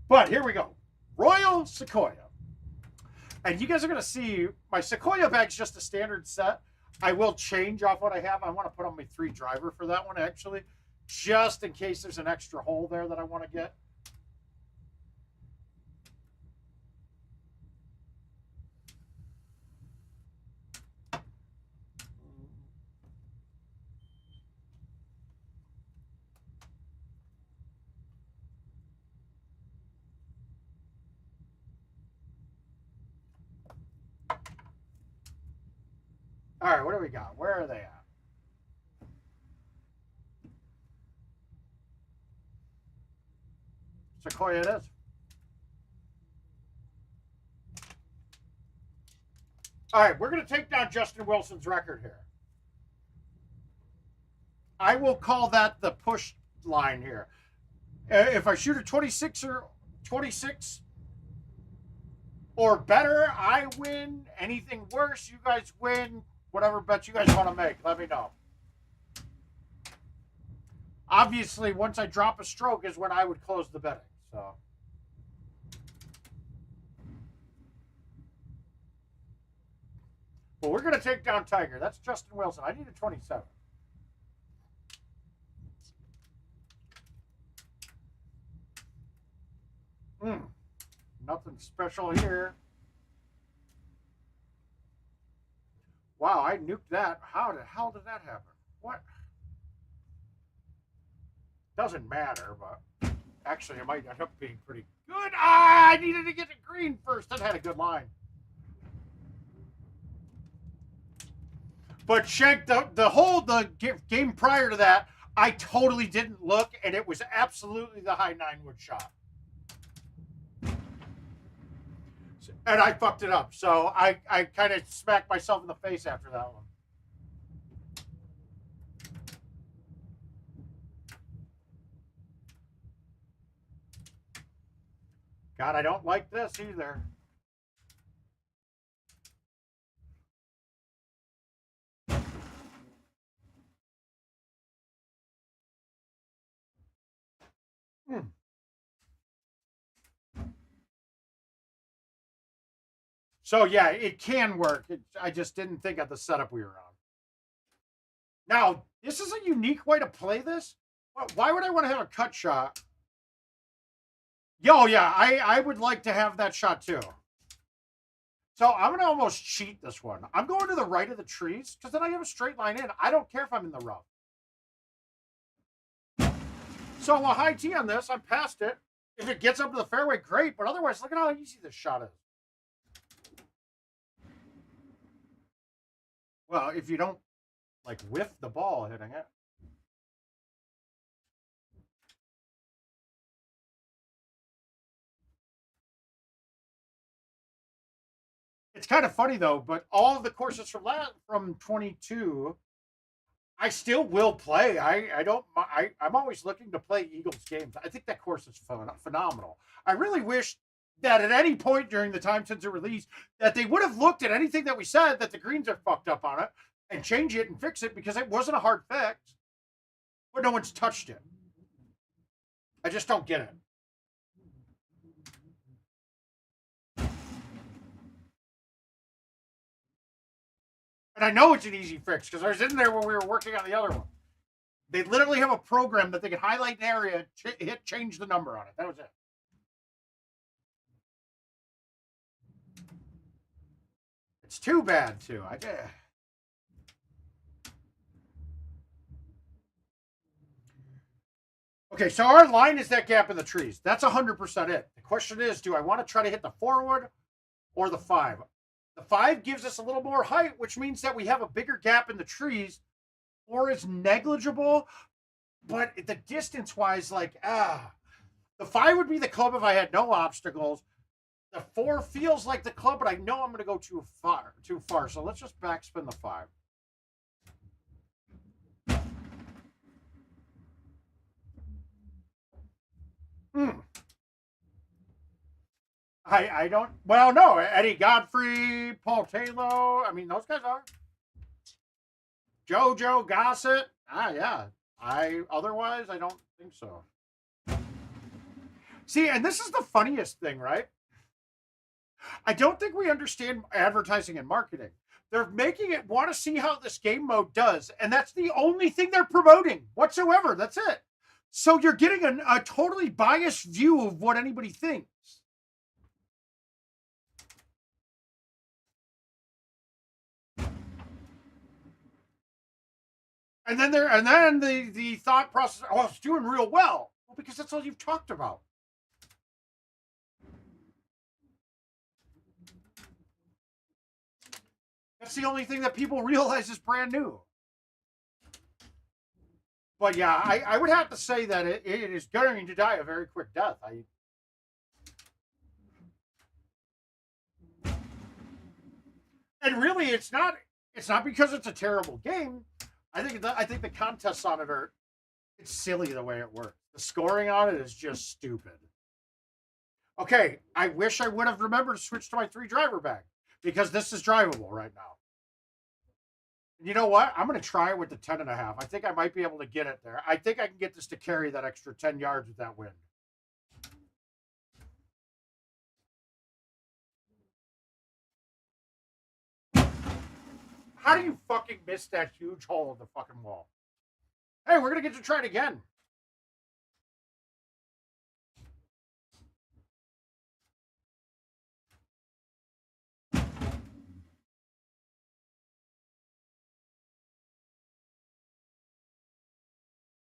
But here we go. Royal Sequoia. And you guys are going to see my Sequoia bag's just a standard set. I will change off what I have. I want to put on my 3 driver for that one, actually, just in case there's an extra hole there that I want to get. All right, what do we got? Where are they at? Sequoia it is. All right, we're going to take down Justin Wilson's record here. I will call that the push line here. If I shoot a 26 or better, I win. Anything worse, you guys win. Whatever bet you guys want to make, let me know. Obviously, once I drop a stroke is when I would close the betting. So, but we're going to take down Tiger. That's Justin Wilson. I need a 27. Nothing special here. Wow, I nuked that. How the hell did that happen? What? Doesn't matter, but actually it might end up being pretty good. Ah, I needed to get the green first. That had a good line. But Shank, the game prior to that, I totally didn't look, and it was absolutely the high 9-wood shot. And I fucked it up. So I kind of smacked myself in the face after that one. God, I don't like this either. So, yeah, it can work. I just didn't think of the setup we were on. Now, this is a unique way to play this. Why would I want to have a cut shot? Yo, yeah, I would like to have that shot too. So I'm going to almost cheat this one. I'm going to the right of the trees because then I have a straight line in. I don't care if I'm in the rough. So a high tee on this. I'm past it. If it gets up to the fairway, great. But otherwise, look at how easy this shot is. Well, if you don't, like, whiff the ball hitting it. It's kind of funny, though, but all of the courses from 22, I still will play. I'm always looking to play Eagles games. I think that course is phenomenal. I really wish that at any point during the time since it released that they would have looked at anything that we said that the greens are fucked up on it and change it and fix it because it wasn't a hard fix, but no one's touched it. I just don't get it. And I know it's an easy fix because I was in there when we were working on the other one. They literally have a program that they can highlight an area, change the number on it. That was it. It's too bad, too. Okay, so our line is that gap in the trees. That's 100% it. The question is, do I want to try to hit the 4-wood or the 5? The 5 gives us a little more height, which means that we have a bigger gap in the trees. 4 is negligible, but the distance-wise, the 5 would be the club if I had no obstacles. The 4 feels like the club, but I know I'm going to go too far. So let's just backspin the 5. I don't. Well, no, Eddie Godfrey, Paul Taylor. I mean, those guys are. JoJo Gossett. Yeah. Otherwise, I don't think so. See, and this is the funniest thing, right? I don't think we understand advertising and marketing. They're making it want to see how this game mode does, and that's the only thing they're promoting whatsoever. That's it. So you're getting a totally biased view of what anybody thinks. And then the thought process, oh, it's doing real well. Well, because that's all you've talked about. That's the only thing that people realize is brand new. But yeah, I would have to say that it is going to die a very quick death. And really, it's not because it's a terrible game. I think the contests on it are it's silly the way it works. The scoring on it is just stupid. Okay, I wish I would have remembered to switch to my 3 driver bag because this is drivable right now. You know what? I'm going to try it with the 10.5. I think I might be able to get it there. I think I can get this to carry that extra 10 yards with that wind. How do you fucking miss that huge hole in the fucking wall? Hey, we're going to get to try it again.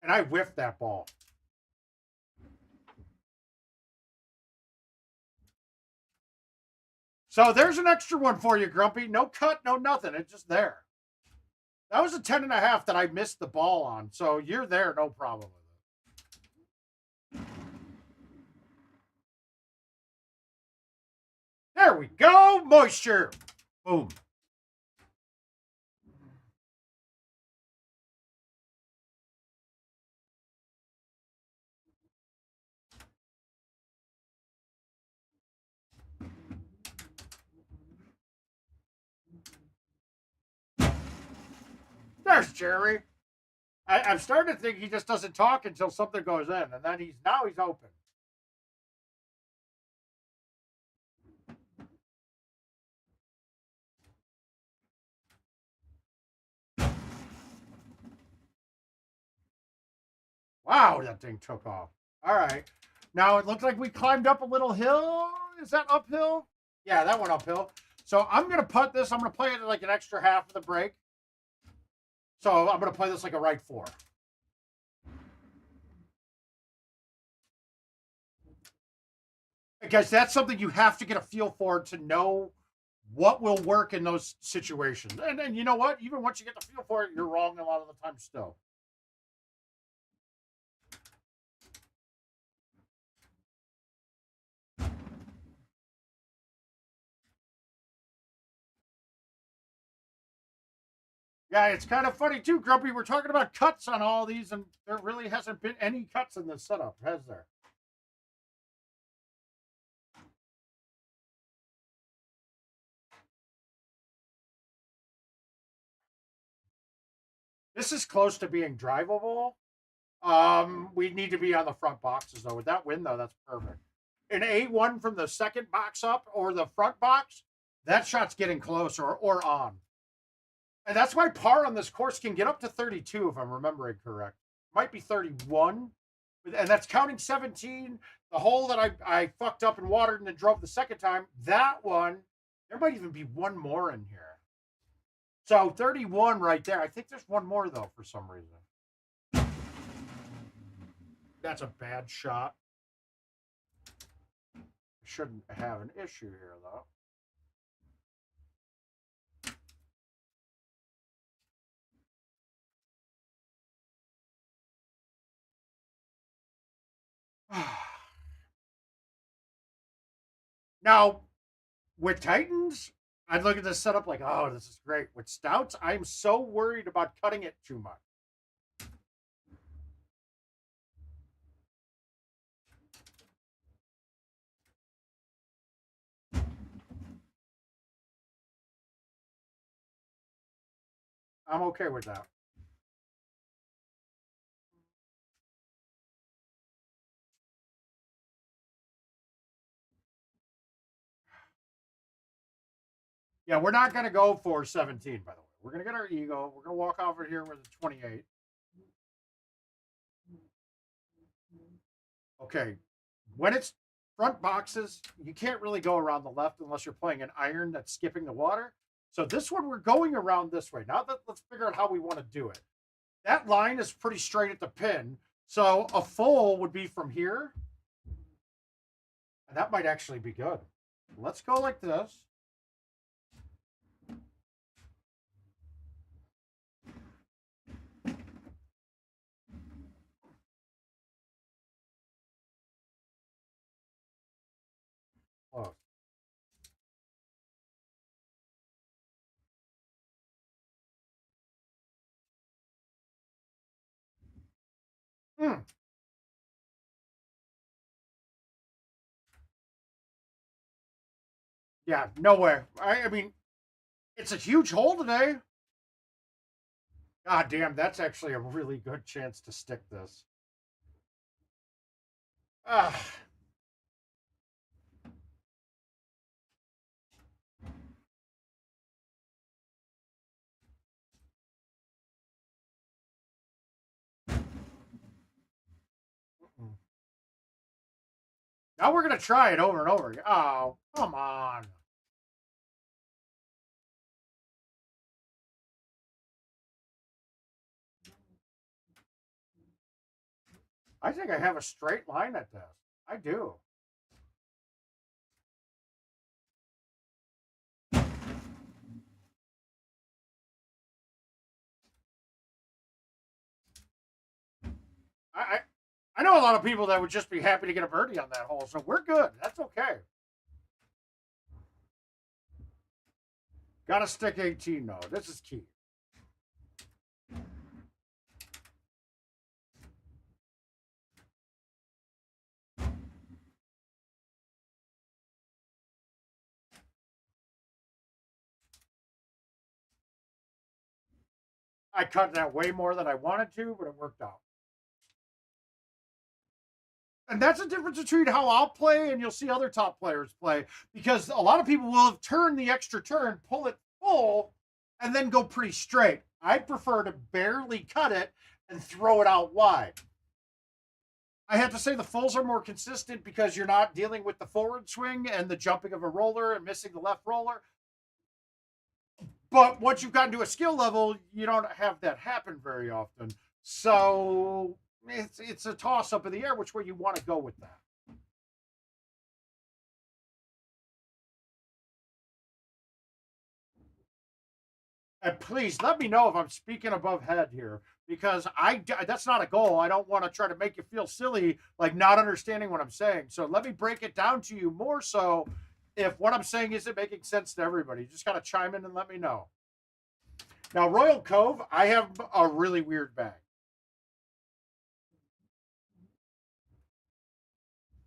And I whiffed that ball. So there's an extra one for you, Grumpy. No cut, no nothing. It's just there. That was a 10.5 that I missed the ball on. So you're there, no problem with it. There we go. Moisture. Boom. There's Jerry. I'm starting to think he just doesn't talk until something goes in, and then he's open. Wow, that thing took off. All right. Now it looks like we climbed up a little hill. Is that uphill? Yeah, that went uphill. So I'm gonna putt this. I'm gonna play it like an extra half of the break. So I'm gonna play this like a right 4. Because that's something you have to get a feel for to know what will work in those situations. And you know what? Even once you get the feel for it, you're wrong a lot of the time still. Yeah, it's kind of funny too, Grumpy. We're talking about cuts on all these, and there really hasn't been any cuts in this setup, has there? This is close to being drivable. We need to be on the front boxes though. With that wind though, that's perfect. An A1 from the second box up or the front box, that shot's getting close or on. And that's why par on this course can get up to 32, if I'm remembering correct. Might be 31. And that's counting 17. The hole that I fucked up and watered and then drove the second time, that one, there might even be one more in here. So 31 right there. I think there's one more, though, for some reason. That's a bad shot. Shouldn't have an issue here, though. Now, with Titans, I'd look at this setup like, oh, this is great. With Stouts, I'm so worried about cutting it too much. I'm okay with that. Yeah, we're not going to go for 17, by the way. We're going to get our ego. We're going to walk over here with a 28. Okay. When it's front boxes, you can't really go around the left unless you're playing an iron that's skipping the water. So this one, we're going around this way. Now that let's figure out how we want to do it. That line is pretty straight at the pin. So a full would be from here. And that might actually be good. Let's go like this. Oh. Hmm. Yeah, no way. I mean, it's a huge hole today. God damn, that's actually a really good chance to stick this. Ah. Now we're going to try it over and over again. Oh, come on. I think I have a straight line at this. I do. I, I know a lot of people that would just be happy to get a birdie on that hole, so we're good. That's okay. Got to stick 18 though. This is key. I cut that way more than I wanted to, but it worked out. And that's the difference between how I'll play and you'll see other top players play, because a lot of people will have turned the extra turn, pull it full, and then go pretty straight. I prefer to barely cut it and throw it out wide. I have to say the fulls are more consistent because you're not dealing with the forward swing and the jumping of a roller and missing the left roller. But once you've gotten to a skill level, you don't have that happen very often. So it's a toss up in the air which way you want to go with that. And please let me know if I'm speaking above head here, because that's not a goal. I don't want to try to make you feel silly, like not understanding what I'm saying. So let me break it down to you more so if what I'm saying isn't making sense to everybody. You just got to chime in and let me know. Now, Royal Cove, I have a really weird bag.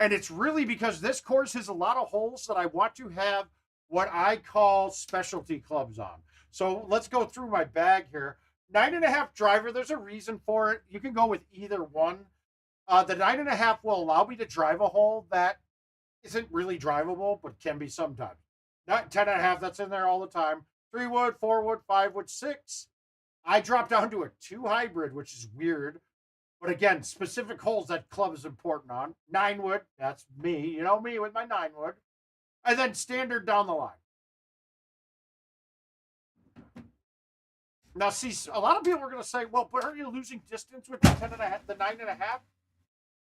And it's really because this course has a lot of holes that I want to have what I call specialty clubs on. So let's go through my bag here. 9.5 driver, there's a reason for it. You can go with either one. The 9.5 will allow me to drive a hole that isn't really drivable, but can be sometimes. Not 10.5, that's in there all the time. 3 wood, 4 wood, 5 wood, 6. I dropped down to a 2 hybrid, which is weird. But again, specific holes that club is important on. 9 wood, that's me. You know me with my 9 wood. And then standard down the line. Now, see, a lot of people are going to say, well, but aren't you losing distance with the 10.5, the 9.5?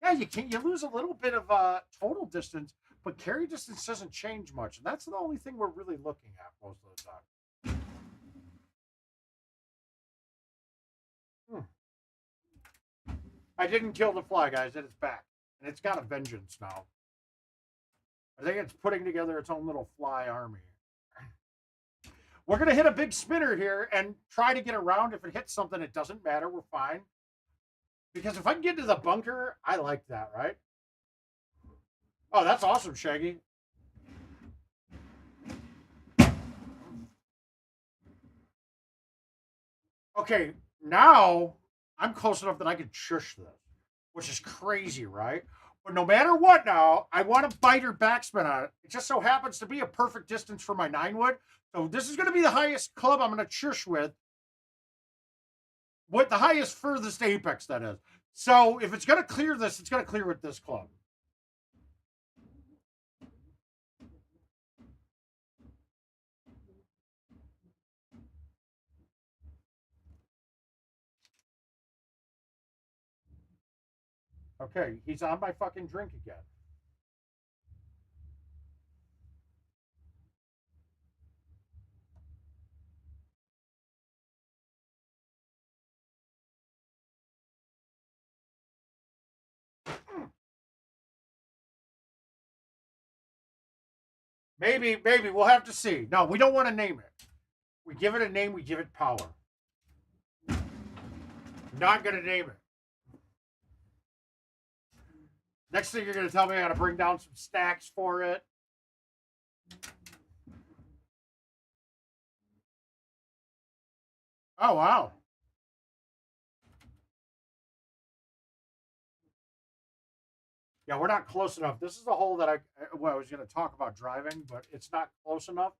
Yeah, you can. You lose a little bit of total distance, but carry distance doesn't change much. And that's the only thing we're really looking at most of the time. I didn't kill the fly, guys. It is back. And it's got a vengeance now. I think it's putting together its own little fly army. We're going to hit a big spinner here and try to get around. If it hits something, it doesn't matter. We're fine. Because if I can get to the bunker, I like that, right? Oh, that's awesome, Shaggy. Okay, now I'm close enough that I can shush this, which is crazy, right? But no matter what now, I want a biter backspin on it. It just so happens to be a perfect distance for my 9-wood. So this is going to be the highest club I'm going to chush with. What the highest furthest apex that is. So if it's going to clear this, it's going to clear with this club. Okay, he's on my fucking drink again. Maybe we'll have to see. No, we don't want to name it. We give it a name, we give it power. Not gonna name it. Next thing you're gonna tell me I gotta bring down some stacks for it. Oh wow. Yeah, we're not close enough. This is the hole that I was going to talk about driving, but it's not close enough.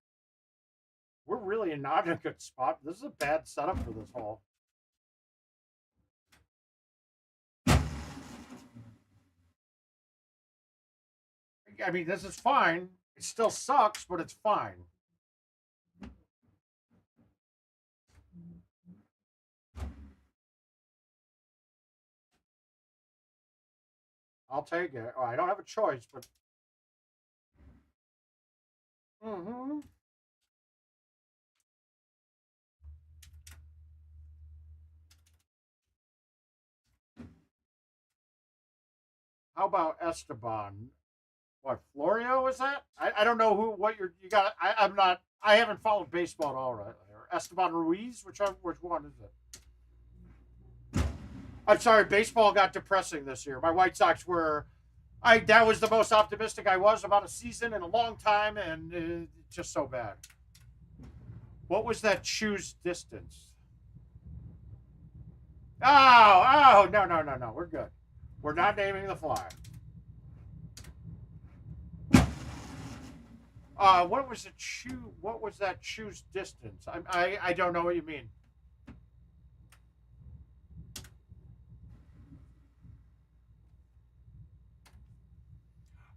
We're really not in a good spot. This is a bad setup for this hole. I mean, this is fine. It still sucks, but it's fine. I'll take it. Oh, I don't have a choice, but. Mm-hmm. How about Esteban? What, Florio is that? I don't know what you got. I'm not. I haven't followed baseball at all, right? Esteban Ruiz, which one is it? I'm sorry, baseball got depressing this year. My White Sox were. That was the most optimistic I was about a season in a long time, and it's just so bad. What was that choose distance? Oh, no. We're good. We're not naming the fly. What was that choose distance? I don't know what you mean.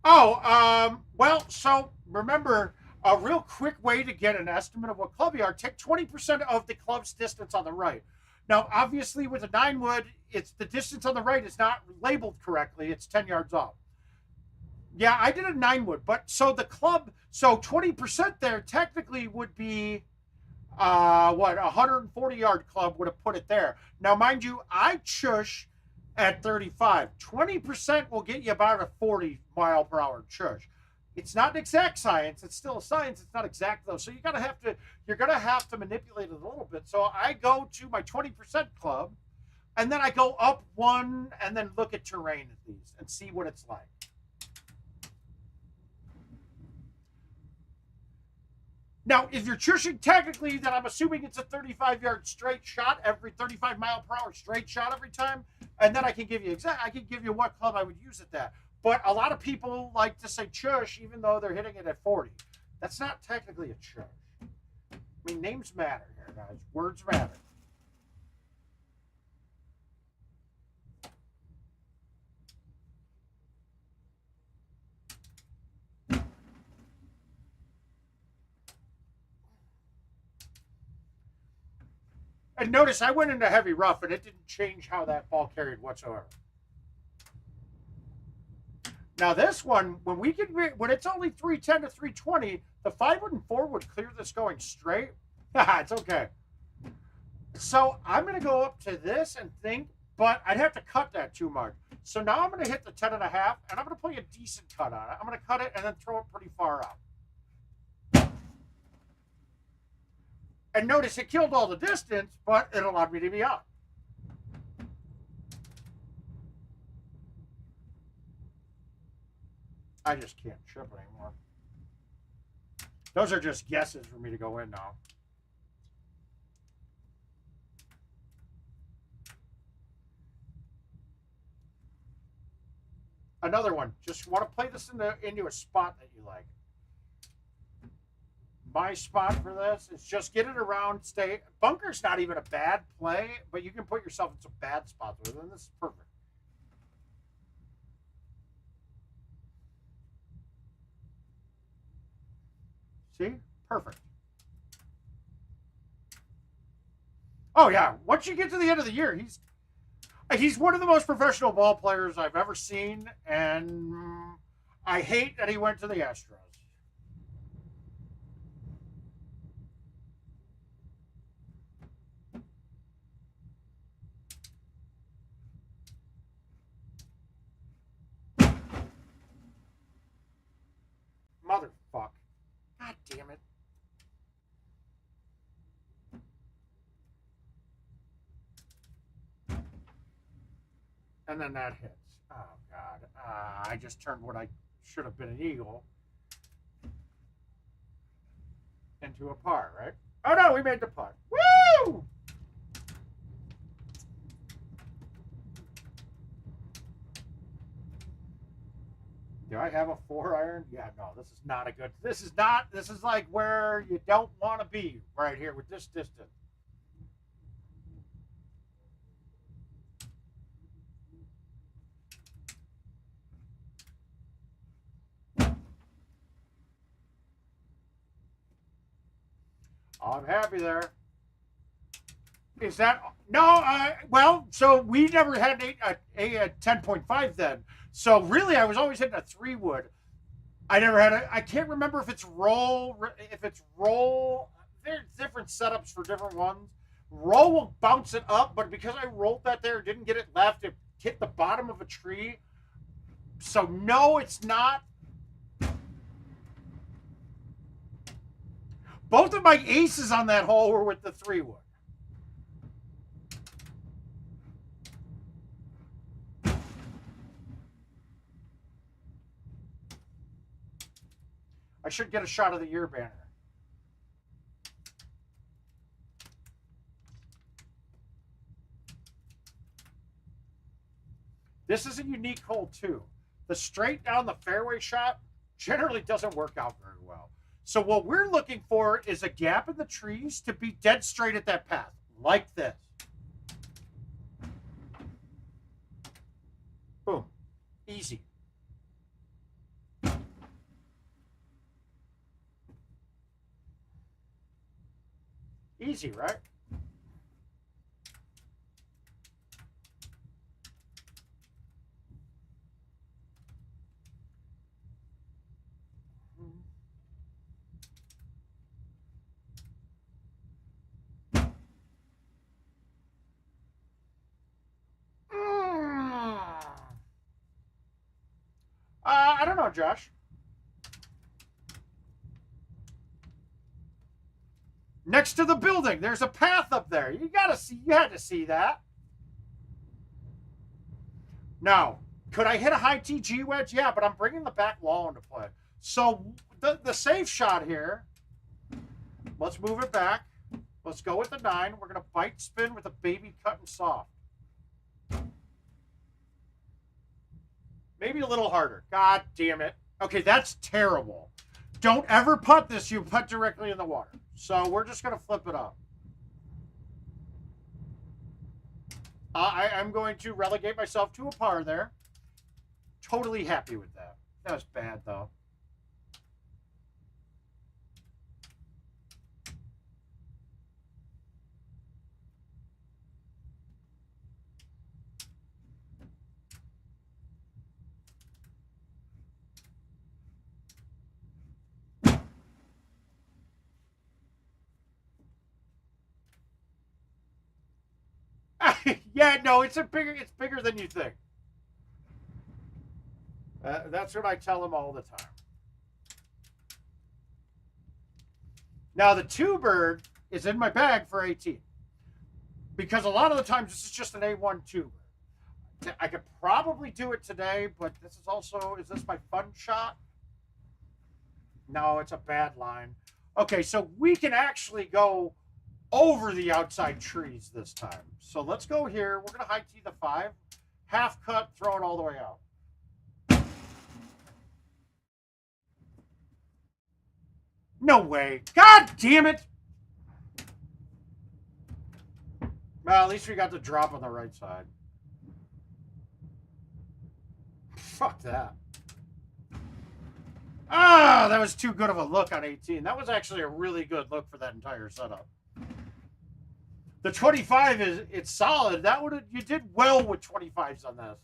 Well, so remember, a real quick way to get an estimate of what club you are, take 20% of the club's distance on the right. Now, obviously, with a 9-wood, it's the distance on the right is not labeled correctly. It's 10 yards off. Yeah, I did a 9-wood, but so the club, so 20% there technically would be what, a 140-yard club would have put it there. Now, mind you, I chush at 35. 20% will get you about a 40-mile-per-hour chush. It's not an exact science. It's still a science. It's not exact though. So you're gonna have to manipulate it a little bit. So I go to my 20% club, and then I go up one, and then look at terrain at these and see what it's like. Now, if you're chushing technically, then I'm assuming it's a 35-yard straight shot every 35-mile-per-hour straight shot every time, and then I can give you what club I would use at that. But a lot of people like to say chush, even though they're hitting it at 40. That's not technically a chush. I mean, names matter here, guys. Words matter. And notice I went into heavy rough, and it didn't change how that ball carried whatsoever. Now this one, when it's only 310 to 320, the 5-wood and 4-wood clear this going straight. It's okay. So I'm going to go up to this and think, but I'd have to cut that too much. So now I'm going to hit the 10.5, and I'm going to play a decent cut on it. I'm going to cut it and then throw it pretty far out. And notice it killed all the distance, but it allowed me to be out. I just can't chip anymore. Those are just guesses for me to go in now. Another one. Just want to play this into a spot that you like. My spot for this is just get it around, stay. Bunker's not even a bad play, but you can put yourself in some bad spots with it, and this is perfect. See? Perfect. Oh, yeah. Once you get to the end of the year, he's one of the most professional ball players I've ever seen, and I hate that he went to the Astros. Motherfuck. God damn it. And then that hits. Oh, God. I just turned what I should have been an eagle into a par, right? Oh, no, we made the putt. Woo! Do I have a 4-iron? Yeah, no, this is not a good. This is like where you don't want to be right here with this distance. I'm happy there. Is that no? Well, so we never had a 10.5 then. So really, I was always hitting a 3-wood. I never had a. I can't remember if it's roll. If it's roll, there's different setups for different ones. Roll will bounce it up, but because I rolled that there, didn't get it left, it hit the bottom of a tree. So no, it's not. Both of my aces on that hole were with the 3-wood. I should get a shot of the year banner. This is a unique hole too. The straight down the fairway shot generally doesn't work out very well. So what we're looking for is a gap in the trees to be dead straight at that path, like this. Boom. Easy. Easy, right? I don't know, Josh. Next to the building, there's a path up there. You had to see that. Now, could I hit a high TG wedge? Yeah, but I'm bringing the back wall into play. So the safe shot here, let's move it back. Let's go with the 9. We're going to bite spin with a baby cut and soft. Maybe a little harder. God damn it. Okay, that's terrible. Don't ever putt this. You putt directly in the water. So we're just going to flip it up. I'm going to relegate myself to a par there. Totally happy with that. That was bad, though. Yeah, no, it's bigger than you think. That's what I tell them all the time. Now the 2-bird is in my bag for 18 because a lot of the times this is just an A1 2-bird. I could probably do it today, but this is also, is this my fun shot? No, it's a bad line. Okay, so we can actually go over the outside trees this time. So let's go here. We're going to high tee the 5. Half cut, throw it all the way out. No way. God damn it. Well, at least we got the drop on the right side. Fuck that. Ah, that was too good of a look on 18. That was actually a really good look for that entire setup. The 25 it's solid. That would you did well with 25s on this.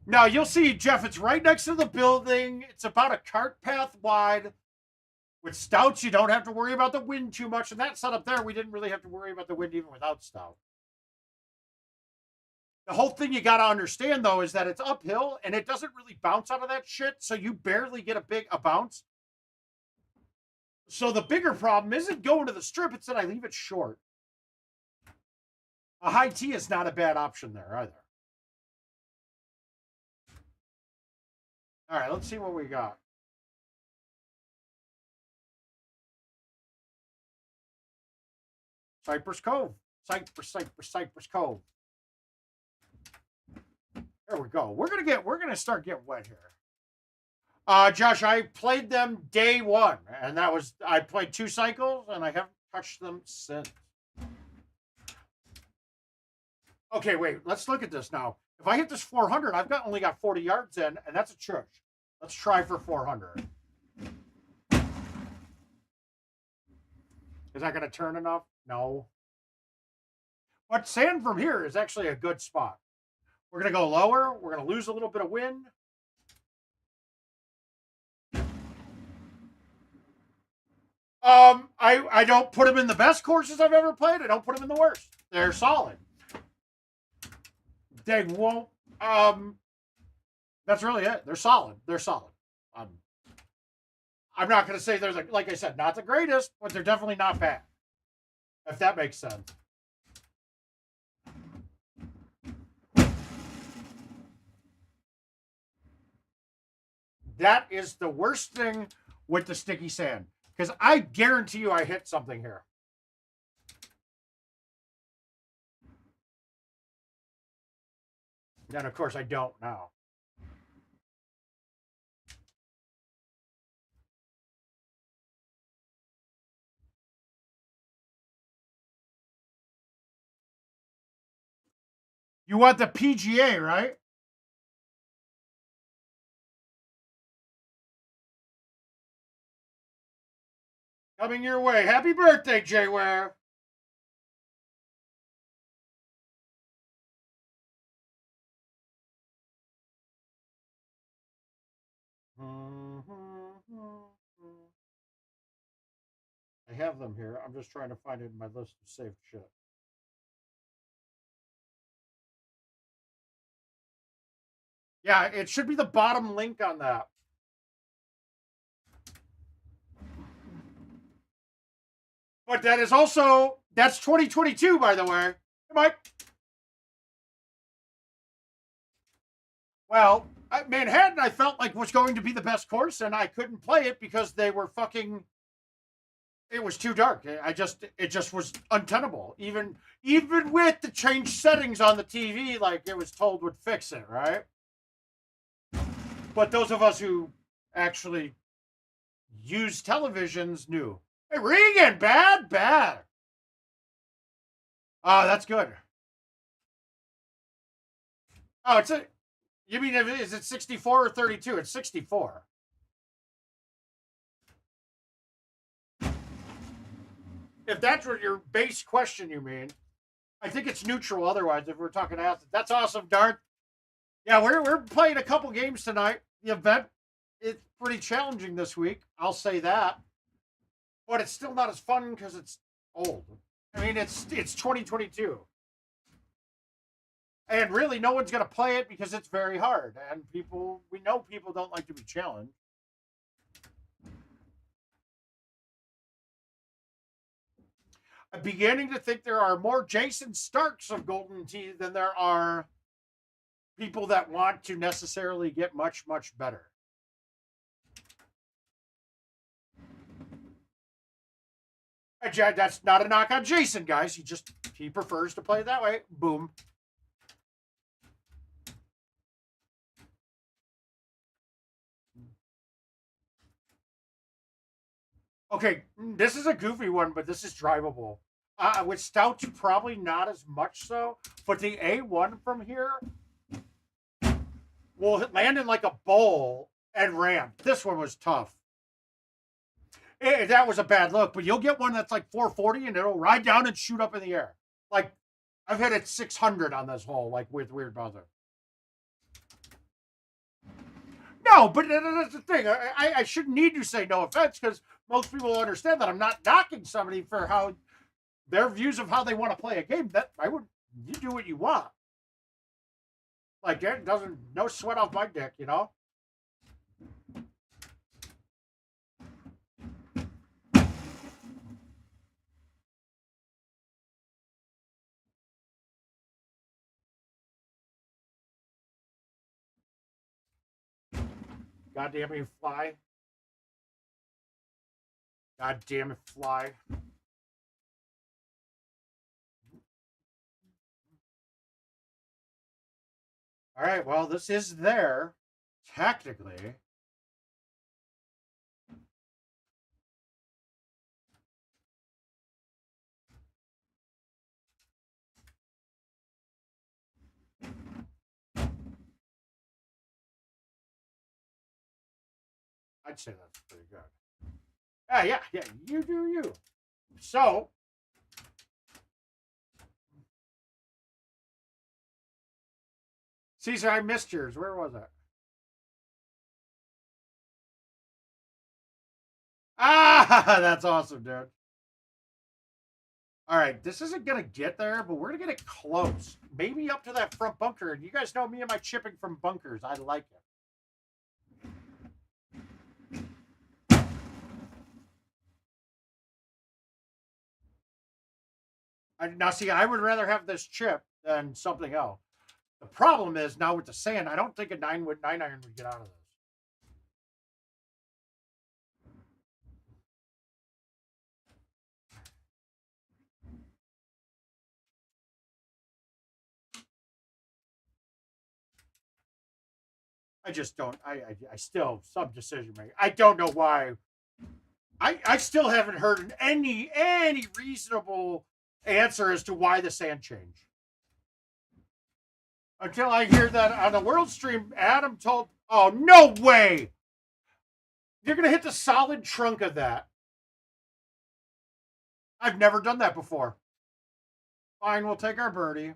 Now you'll see, Jeff, it's right next to the building. It's about a cart path wide. With stouts, you don't have to worry about the wind too much. And that setup there, we didn't really have to worry about the wind even without stout. The whole thing you got to understand, though, is that it's uphill and it doesn't really bounce out of that shit. So you barely get a bounce. So the bigger problem isn't going to the strip. It's that I leave it short. A high tee is not a bad option there either. All right, let's see what we got. Cypress Cove. Cypress Cove. There we go. We're gonna start getting wet here. Josh, I played them day one, and I played 2 cycles, and I haven't touched them since. Okay, wait. Let's look at this now. If I hit this 400, I've only got 40 yards in, and that's a church. Let's try for 400. Is that going to turn enough? No. But sand from here is actually a good spot. We're going to go lower. We're going to lose a little bit of wind. I don't put them in the best courses I've ever played. I don't put them in the worst. They're solid. They won't. That's really it. They're solid. They're solid. I'm not going to say they're, like I said, not the greatest, but they're definitely not bad. If that makes sense. That is the worst thing with the sticky sand. Because I guarantee you I hit something here. Then, of course, I don't now. You want the PGA, right? Coming your way. Happy birthday, Jay Ware. I have them here. I'm just trying to find it in my list of saved shit. Yeah, it should be the bottom link on that. But that is also, that's 2022, by the way. Hey, Mike. Well, Manhattan, I felt like was going to be the best course, and I couldn't play it because they were fucking. It was too dark. It just was untenable. Even with the changed settings on the TV, like it was told would fix it, right? But those of us who actually use televisions knew. Hey, Regan, bad. Oh, that's good. Oh, you mean, is it 64 or 32? It's 64. If that's what your base question you mean, I think it's neutral otherwise if we're talking acids. That's awesome, Dart. Yeah, we're playing a couple games tonight. The event, it's pretty challenging this week. I'll say that. But it's still not as fun because it's old. I mean, it's 2022. And really, no one's going to play it because it's very hard. And we know people don't like to be challenged. I'm beginning to think there are more Jason Starks of Golden Tee than there are people that want to necessarily get much, much better. That's not a knock on Jason, guys. He prefers to play it that way. Boom. Okay, this is a goofy one, but this is drivable. With stouts, probably not as much so, but the A1 from here will land in like a bowl and ramp. This one was tough. That was a bad look, but you'll get one that's like 440 and it'll ride down and shoot up in the air. Like, I've hit it 600 on this hole, like with Weird Buzzer. No, but that's the thing. I shouldn't need to say no offense because most people will understand that I'm not knocking somebody for how their views of how they want to play a game. That you do what you want. Like, it doesn't, no sweat off my dick, you know? God damn it, fly. God damn it, fly. All right, well, this is there, technically. I'd say that's pretty good. Yeah, you do you. So, Caesar, I missed yours. Where was it? Ah, that's awesome, dude. All right, this isn't going to get there, but we're going to get it close. Maybe up to that front bunker. And you guys know me and my chipping from bunkers. I like it. Now, see, I would rather have this chip than something else. The problem is now with the sand, I don't think a 9 iron would get out of this. I just don't. I still some decision making. I don't know why. I still haven't heard any reasonable answer as to why the sand changed. Until I hear that on the world stream, Adam told, oh, no way. You're going to hit the solid trunk of that. I've never done that before. Fine, we'll take our birdie.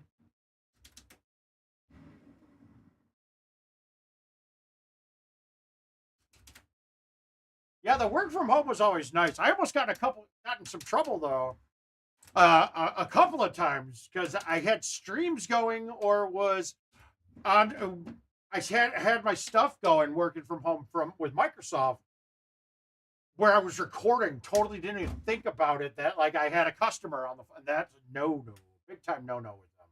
Yeah, the work from home was always nice. I almost got in some trouble though, a couple of times because I had streams going or was on. I had my stuff going working from home with Microsoft, where I was recording. Totally didn't even think about it that like I had a customer on the phone. That's no, big time no with them.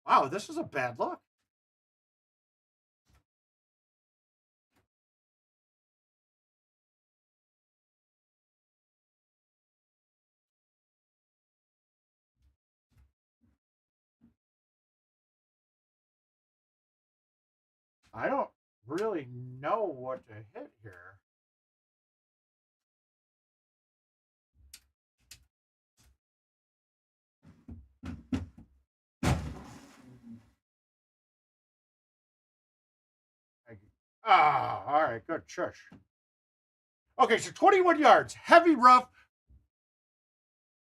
Wow, this is a bad look. I don't really know what to hit here. All right, good. Shush. Okay, so 21 yards, heavy rough.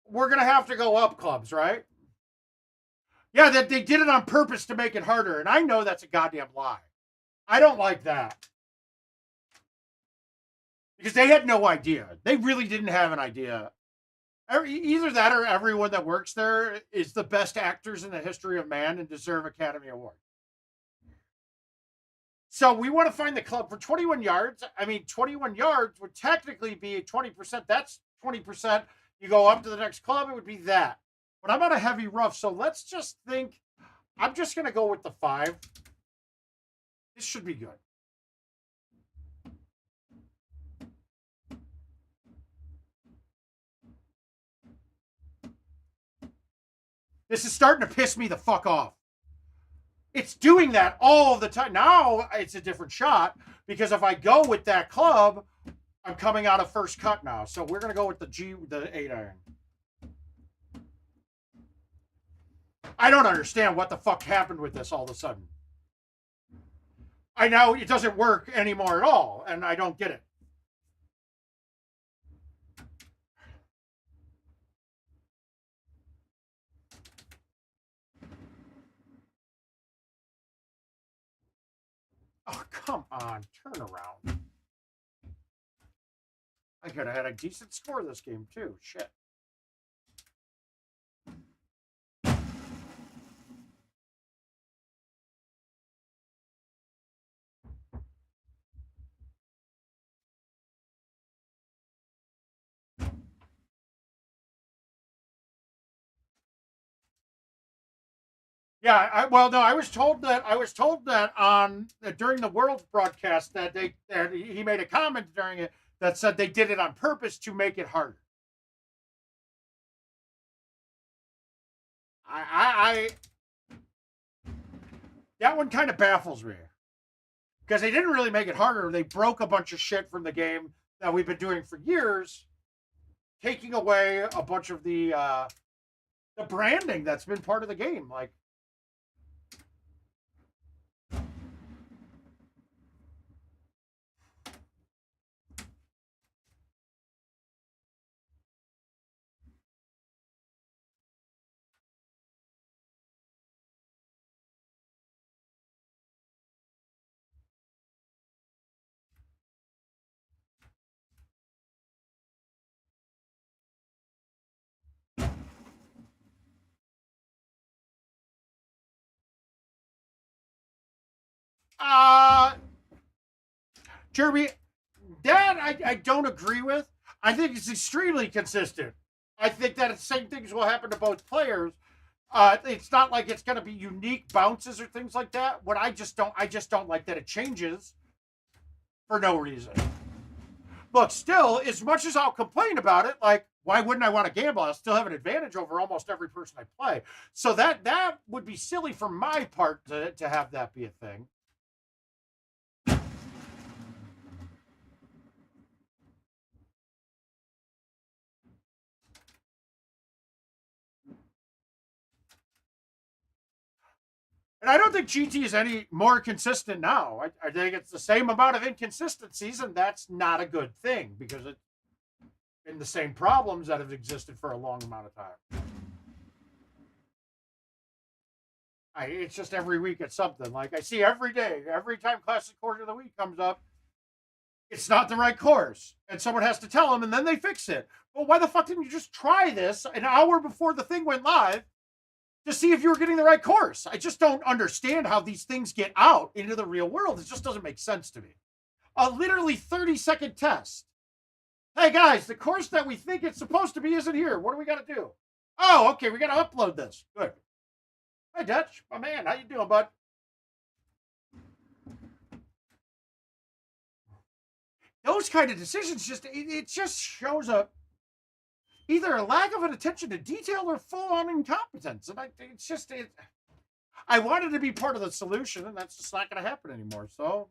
We're going to have to go up clubs, right? Yeah, that they did it on purpose to make it harder. And I know that's a goddamn lie. I don't like that. Because they had no idea. They really didn't have an idea. Either that or everyone that works there is the best actors in the history of man and deserve Academy Award. So we want to find the club for 21 yards. I mean, 21 yards would technically be 20%. That's 20%. You go up to the next club, it would be that. But I'm on a heavy rough, so let's just think. I'm just going to go with the 5. This should be good. This is starting to piss me the fuck off. It's doing that all the time. Now it's a different shot because if I go with that club, I'm coming out of first cut now, so we're gonna go with the 8-iron. I don't understand what the fuck happened with this all of a sudden. I know it doesn't work anymore at all, and I don't get it. Oh, come on, turn around. I could have had a decent score this game, too. Shit. Yeah, well, no, I was told that on during the World broadcast that he made a comment during it that said they did it on purpose to make it harder. I that one kind of baffles me because they didn't really make it harder. They broke a bunch of shit from the game that we've been doing for years, taking away a bunch of the branding that's been part of the game. Like, Jeremy, that I don't agree with. I think it's extremely consistent. I think that the same things will happen to both players. It's not like it's going to be unique bounces or things like that. What I just don't like that it changes for no reason. Look, still, as much as I'll complain about it, like, why wouldn't I want to gamble? I'll still have an advantage over almost every person I play. So that would be silly for my part to have that be a thing. And I don't think GT is any more consistent now. I think it's the same amount of inconsistencies, and that's not a good thing because it's been the same problems that have existed for a long amount of time. It's just every week it's something. Like I see every day, every time Classic Course of the Week comes up, it's not the right course. And someone has to tell them, and then they fix it. Well, why the fuck didn't you just try this an hour before the thing went live to see if you were getting the right course? I just don't understand how these things get out into the real world. It just doesn't make sense to me. A literally 30-second test. Hey guys, the course that we think it's supposed to be isn't here. What do we got to do? Oh, okay, we got to upload this. Good. Hey Dutch, my man, how you doing, bud? Those kind of decisions it just shows up either a lack of an attention to detail or full-on incompetence. And I wanted to be part of the solution, and that's just not going to happen anymore. So,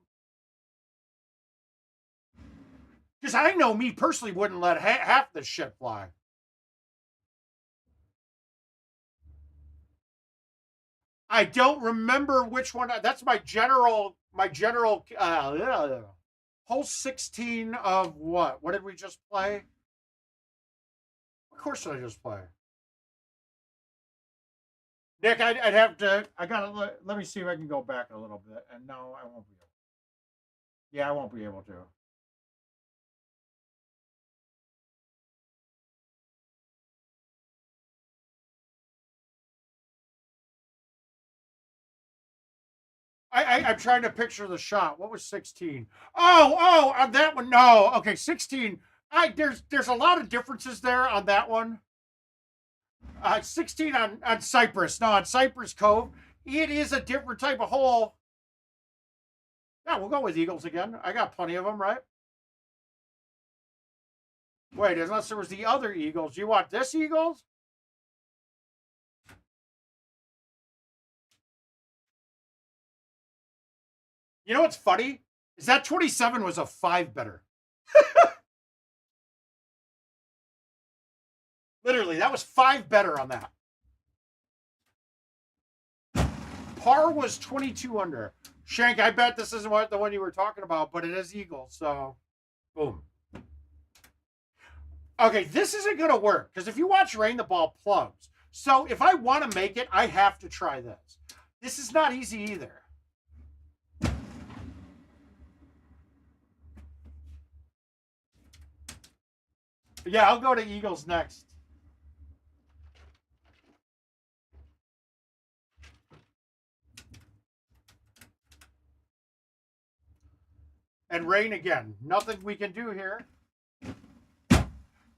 because I know me personally wouldn't let half this shit fly. I don't remember which one. That's my general. Hole 16 of what? What did we just play? What course did I just play? Nick, I'd have to. I gotta let me see if I can go back a little bit. And no, I won't be able. Yeah, I won't be able to. I'm trying to picture the shot. What was 16? Oh, on that one. No, okay, 16. There's a lot of differences there on that one. 16 on Cypress. No, on Cypress Cove, it is a different type of hole. Yeah, we'll go with Eagles again. I got plenty of them, right? Wait, unless there was the other Eagles. You want this Eagles? You know what's funny? Is that 27 was a 5 better. Literally, that was 5 better on that. Par was 22 under. Shank, I bet this isn't what the one you were talking about, but it is eagle. So, boom. Okay, this isn't going to work because if you watch Rain, the ball plugs. So if I want to make it, I have to try this. This is not easy either. Yeah, I'll go to Eagles next. And Rain again. Nothing we can do here.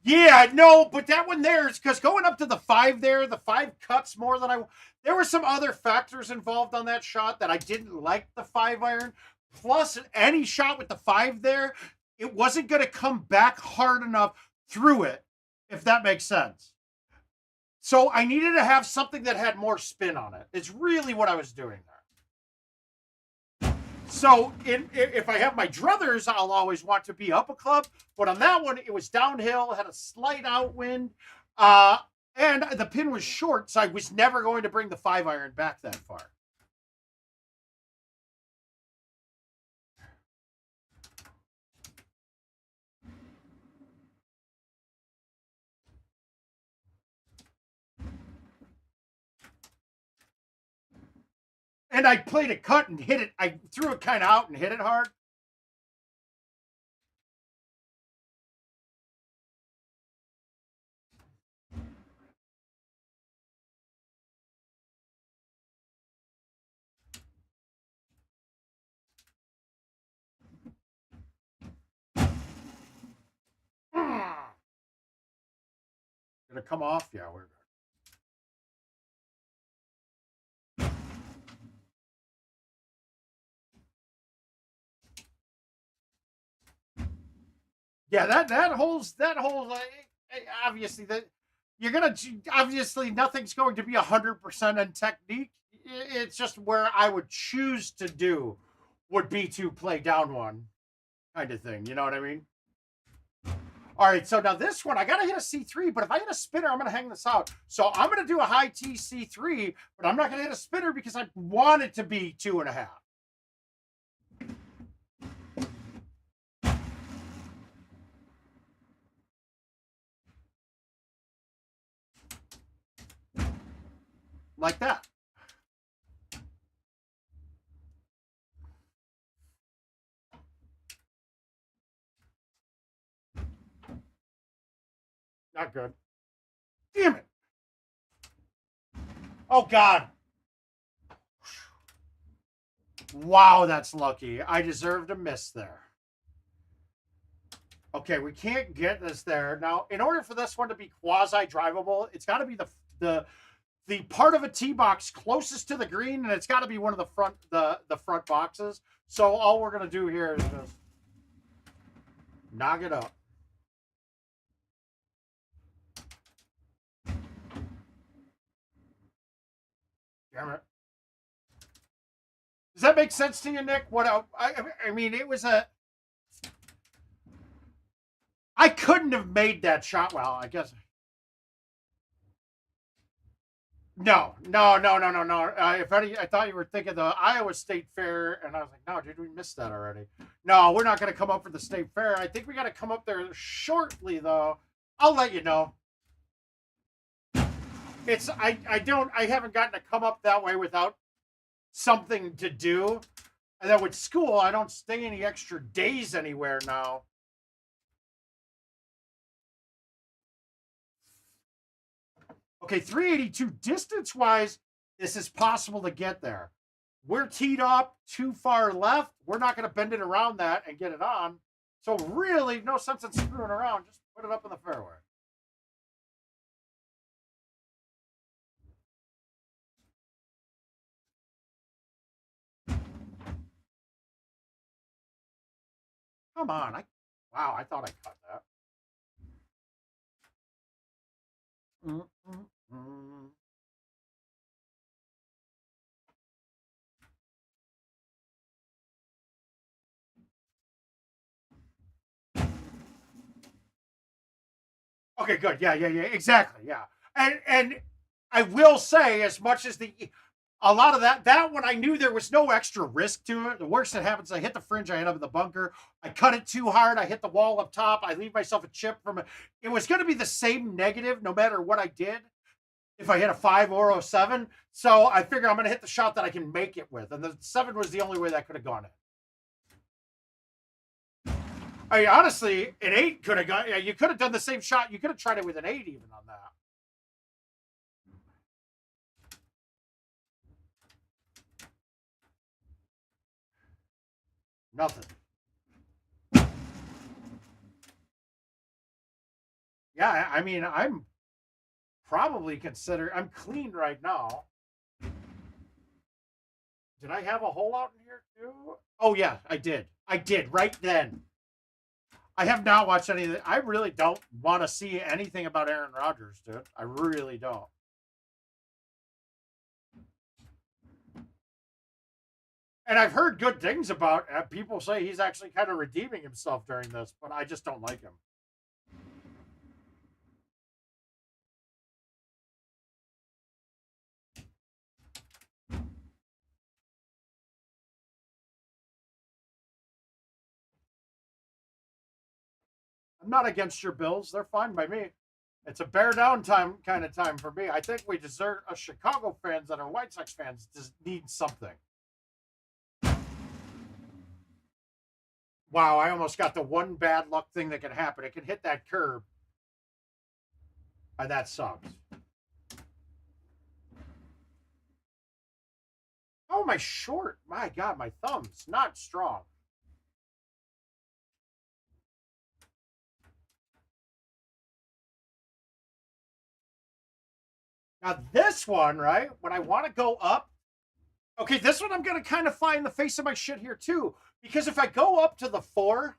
Yeah, no, but that one there is because going up to the 5 there, the 5 cuts more than I. There were some other factors involved on that shot that I didn't like the 5 iron. Plus, any shot with the 5 there, it wasn't going to come back hard enough through it, if that makes sense. So I needed to have something that had more spin on it. It's really what I was doing there. So if I have my druthers, I'll always want to be up a club. But on that one, it was downhill, had a slight outwind, and the pin was short, so I was never going to bring the 5 iron back that far. And I played a cut and hit it. I threw it kind of out and hit it hard. Gonna come off? Yeah, we're good. Yeah, that holds obviously that you're gonna obviously nothing's going to be 100% in technique. It's just where I would choose to do would be to play down one kind of thing. You know what I mean? All right, so now this one, I got to hit a C3, but if I hit a spinner, I'm going to hang this out. So I'm going to do a high T C3, but I'm not going to hit a spinner because I want it to be 2.5. Like that. Not good. Damn it. Oh, God. Wow, that's lucky. I deserved a miss there. Okay, we can't get this there. Now, in order for this one to be quasi-drivable, it's got to be the part of a tee box closest to the green, and it's got to be one of the front boxes. So all we're going to do here is just knock it up. Damn it. Does that make sense to you, Nick? What I mean, it was I couldn't have made that shot well, I guess. No. If any, I thought you were thinking the Iowa State Fair, and I was like, no, dude, we missed that already. No, we're not going to come up for the State Fair. I think we got to come up there shortly, though. I'll let you know. It's I haven't gotten to come up that way without something to do. And then with school, I don't stay any extra days anywhere now. Okay, 382 distance-wise, this is possible to get there. We're teed up too far left. We're not going to bend it around that and get it on. So really, no sense in screwing around. Just put it up in the fairway. Come on. Wow, I thought I cut that. Mm-mm-mm. Okay, good. Yeah, exactly. Yeah. And I will say, as much as a lot of that one, I knew there was no extra risk to it. The worst that happens, I hit the fringe, I end up in the bunker. I cut it too hard, I hit the wall up top, I leave myself a chip from it. It was going to be the same negative no matter what I did if I hit a 5 or a 7. So I figure I'm going to hit the shot that I can make it with. And the 7 was the only way that could have gone in. I mean, honestly, an 8 could have gone. You could have done the same shot. You could have tried it with an 8 even on that. Nothing. Yeah, I mean, I'm probably I'm clean right now. Did I have a hole out in here too? Oh, yeah, I did. I did right then. I have not watched anything. I really don't want to see anything about Aaron Rodgers, dude. I really don't. And I've heard good things about people say he's actually kind of redeeming himself during this, but I just don't like him. I'm not against your Bills. They're fine by me. It's a bear down time kind of time for me. I think we deserve us Chicago fans that are White Sox fans just need something. Wow, I almost got the one bad luck thing that can happen. It can hit that curb. And that sucks. Oh, my short. My God, my thumb's not strong. Now, this one, right, when I want to go up, okay, this one I'm going to kind of find the face of my shit here, too. Because if I go up to the 4,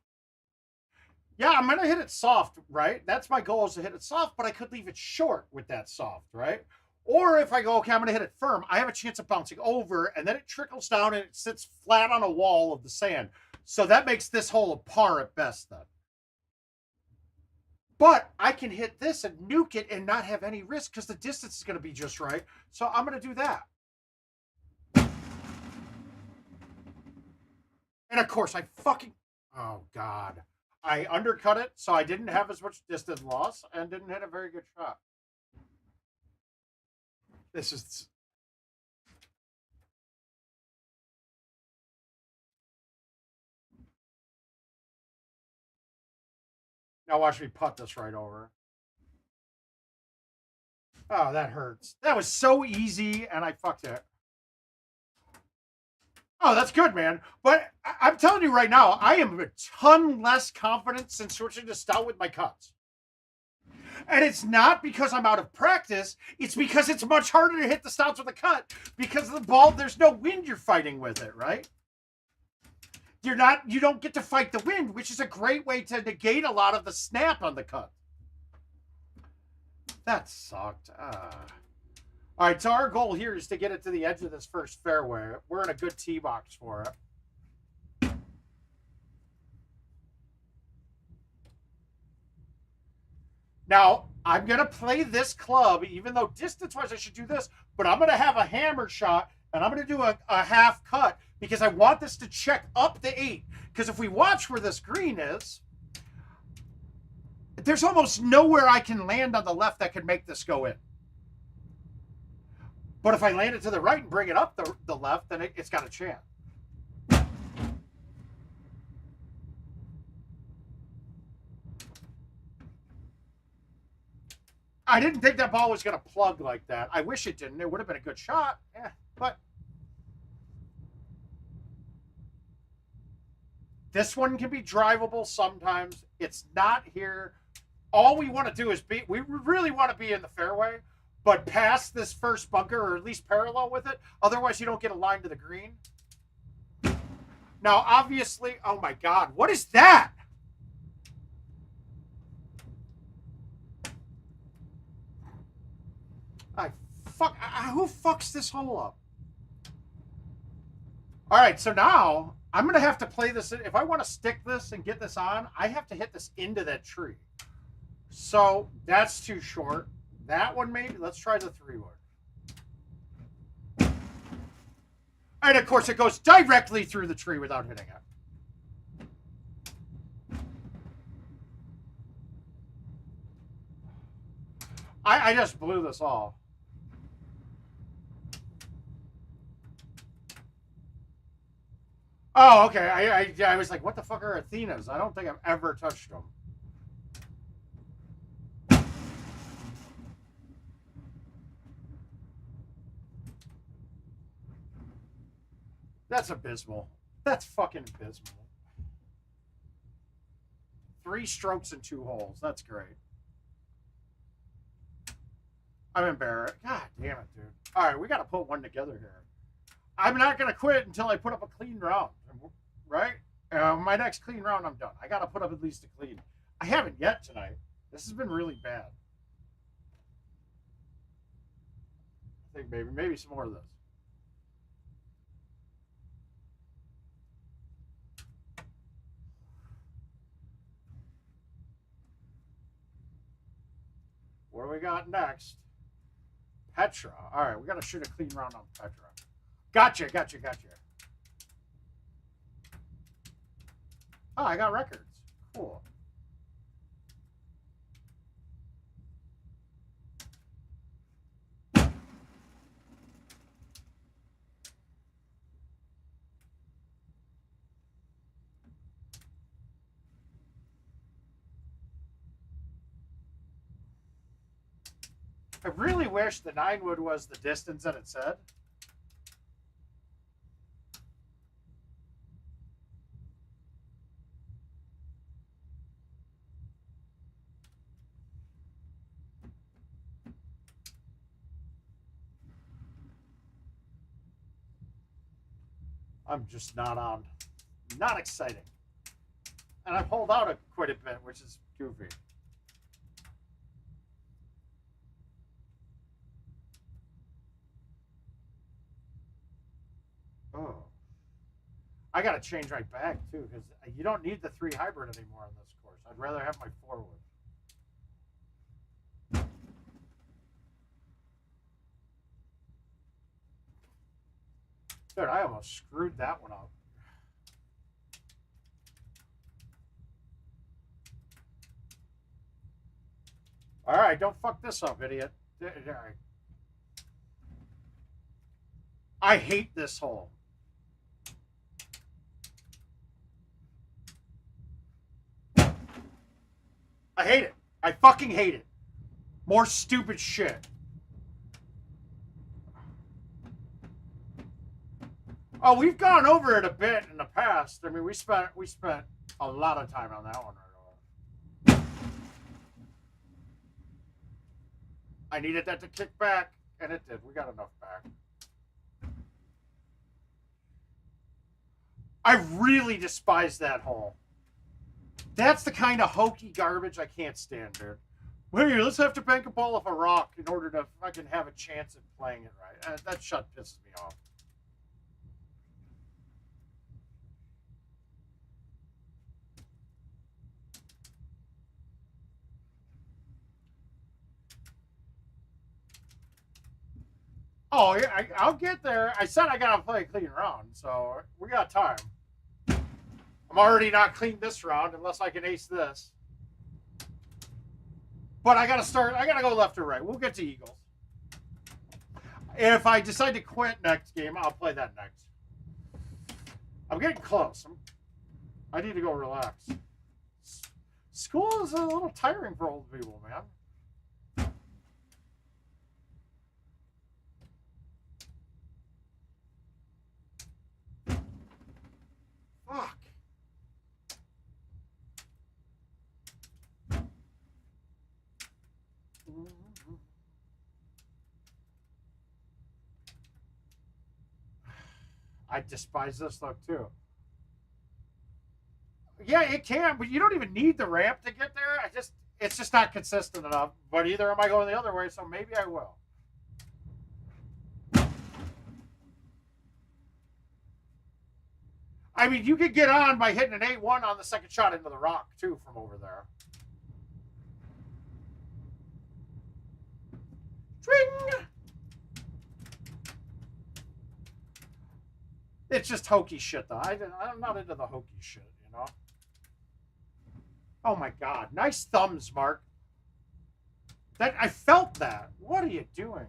yeah, I'm going to hit it soft, right? That's my goal, is to hit it soft, but I could leave it short with that soft, right? Or if I go, okay, I'm going to hit it firm, I have a chance of bouncing over, and then it trickles down and it sits flat on a wall of the sand. So that makes this hole a par at best then. But I can hit this and nuke it and not have any risk because the distance is going to be just right. So I'm going to do that. And of course, oh God. I undercut it, so I didn't have as much distance loss and didn't hit a very good shot. This is... Now watch me putt this right over. Oh, that hurts. That was so easy, and I fucked it. Oh, that's good, man. But I'm telling you right now, I am a ton less confident since switching to stout with my cuts. And it's not because I'm out of practice. It's because it's much harder to hit the stouts with a cut because the ball, there's no wind you're fighting with it, right? You don't get to fight the wind, which is a great way to negate a lot of the snap on the cut. That sucked. All right, so our goal here is to get it to the edge of this first fairway. We're in a good tee box for it. Now, I'm going to play this club, even though distance-wise I should do this, but I'm going to have a hammer shot, and I'm going to do a half cut because I want this to check up the 8. Because if we watch where this green is, there's almost nowhere I can land on the left that could make this go in. But if I land it to the right and bring it up the left, then it's got a chance. I didn't think that ball was going to plug like that. I wish it didn't. It would have been a good shot. Yeah, but this one can be drivable sometimes. It's not here. All we want to do is we really want to be in the fairway, but past this first bunker, or at least parallel with it. Otherwise, you don't get a line to the green. Now, obviously, oh my God, what is that? Who fucks this hole up? All right, so now I'm going to have to play this. If I want to stick this and get this on, I have to hit this into that tree. So that's too short. That one maybe. Let's try the 3-wood. And of course, it goes directly through the tree without hitting it. I just blew this all. Oh, okay. I was like, what the fuck are Athenas? I don't think I've ever touched them. That's abysmal. That's fucking abysmal. 3 strokes and 2 holes. That's great. I'm embarrassed. God damn it, dude. All right, we got to put one together here. I'm not going to quit until I put up a clean round, right? My next clean round, I'm done. I got to put up at least a clean. I haven't yet tonight. This has been really bad. I think maybe some more of this. What do we got next? Petra. All right, we got to shoot a clean round on Petra. Gotcha. Oh, I got records. Cool. I really wish the 9-wood was the distance that it said. I'm just not exciting. And I've pulled out quite a bit, which is goofy. Oh. I got to change my bag, too, because you don't need the 3 hybrid anymore on this course. I'd rather have my 4-wood. Dude, I almost screwed that one up. All right, don't fuck this up, idiot. I hate this hole. I hate it. I fucking hate it. More stupid shit. Oh, we've gone over it a bit in the past. I mean, we spent a lot of time on that one right away. I needed that to kick back, and it did. We got enough back. I really despise that hole. That's the kind of hokey garbage I can't stand, dude. Hey, let's have to bank a ball off a rock in order to fucking have a chance at playing it right. That shit pisses me off. Oh, yeah, I'll get there. I said I gotta play a clean round, so we got time. I'm already not clean this round unless I can ace this. But I gotta go left or right. We'll get to Eagles. If I decide to quit next game, I'll play that next. I'm getting close. I need to go relax. School is a little tiring for old people, man. Fuck. I despise this look too. Yeah, it can, but you don't even need the ramp to get there. It's just not consistent enough. But either am I going the other way, so maybe I will. I mean, you could get on by hitting an 8-1 on the second shot into the rock too from over there. Swing! It's just hokey shit, though. I'm not into the hokey shit, you know? Oh, my God. Nice thumbs, Mark. I felt that. What are you doing?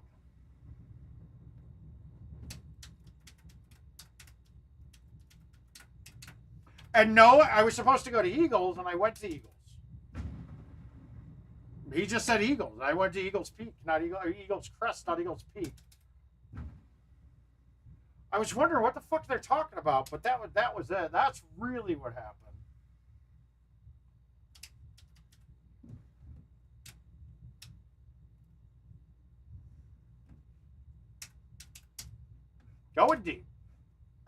And no, I was supposed to go to Eagles, and I went to Eagles. He just said Eagles. I went to Eagles Peak, not Eagles Crest, not Eagles Peak. I was wondering what the fuck they're talking about, but that was it. That's really what happened. Going deep.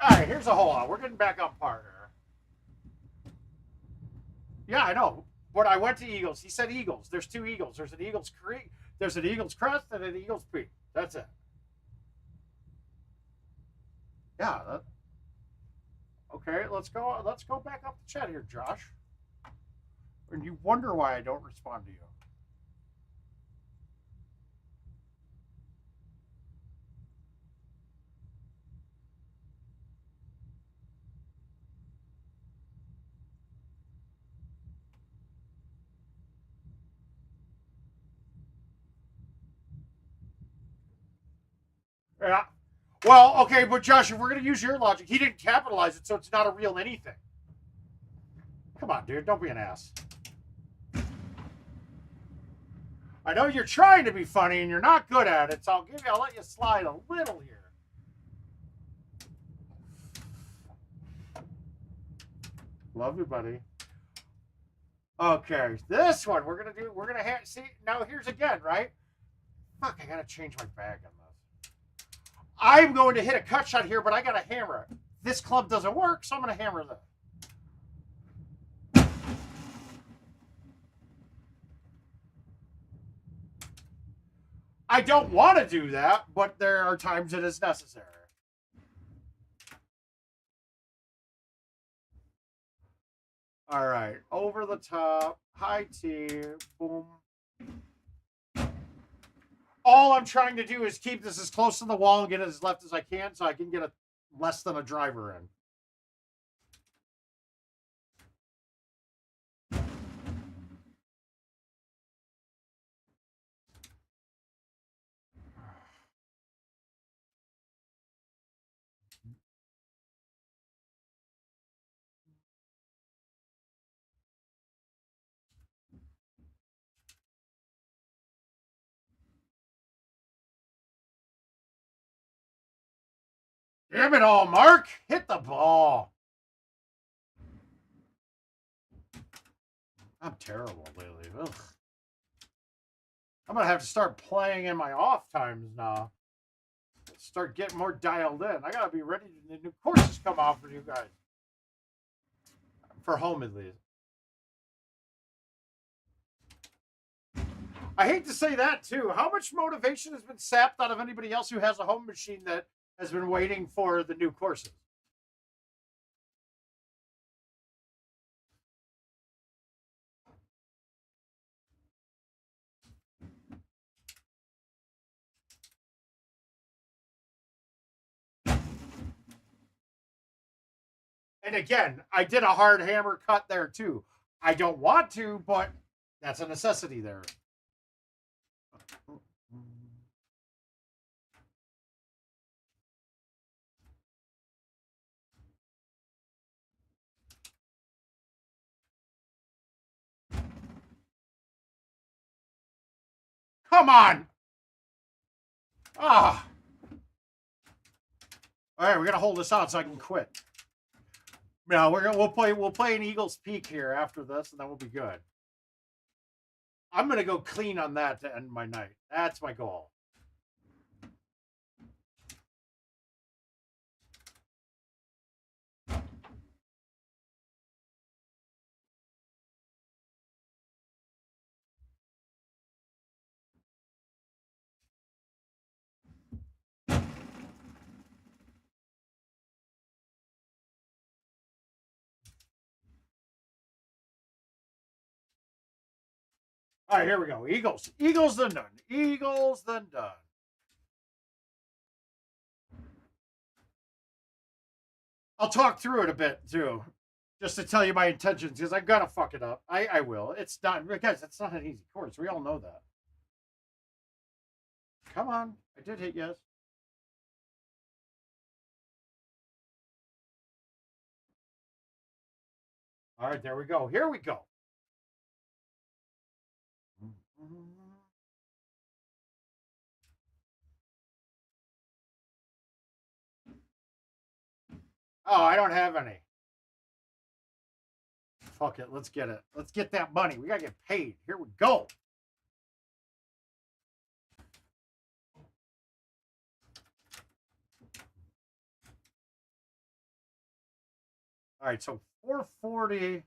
All right, here's a hole out. We're getting back on par here. Yeah, I know. But I went to Eagles. He said Eagles. There's two Eagles. There's an Eagles Creek. There's an Eagles Crest and an Eagles Peak. That's it. Yeah. Okay, let's go. Let's go back up the chat here, Josh. And you wonder why I don't respond to you. Yeah. Well, okay, but Josh, if we're going to use your logic, he didn't capitalize it, so it's not a real anything. Come on, dude. Don't be an ass. I know you're trying to be funny and you're not good at it, so I'll let you slide a little here. Love you, buddy. Okay, this one we're gonna see now. Here's again, right? Fuck, I gotta change my bag on this. I'm going to hit a cut shot here, but I gotta hammer it. This club doesn't work, so I'm gonna hammer this. I don't want to do that, but there are times it is necessary. All right, over the top, high tee, boom. All I'm trying to do is keep this as close to the wall and get it as left as I can so I can get a less than a driver in. Damn it all, Mark. Hit the ball. I'm terrible lately. Ugh. I'm going to have to start playing in my off times now. Start getting more dialed in. I got to be ready to the new courses come out for you guys. For home, at least. I hate to say that, too. How much motivation has been sapped out of anybody else who has a home machine that has been waiting for the new courses? And again, I did a hard hammer cut there, too. I don't want to, but that's a necessity there. Come on. Ah. All right, we're gonna hold this out so I can quit. No, we'll play an Eagles Peak here after this, and then we'll be good. I'm gonna go clean on that to end my night. That's my goal. All right, here we go. Eagles. Eagles then done. Eagles then done. I'll talk through it a bit too, just to tell you my intentions, because I'm gonna fuck it up. I will. It's not, guys. It's not an easy course. We all know that. Come on, I did hit yes. All right, there we go. Here we go. Oh, I don't have any. Fuck it. Let's get it. Let's get that money. We gotta get paid. Here we go. All right, so 440.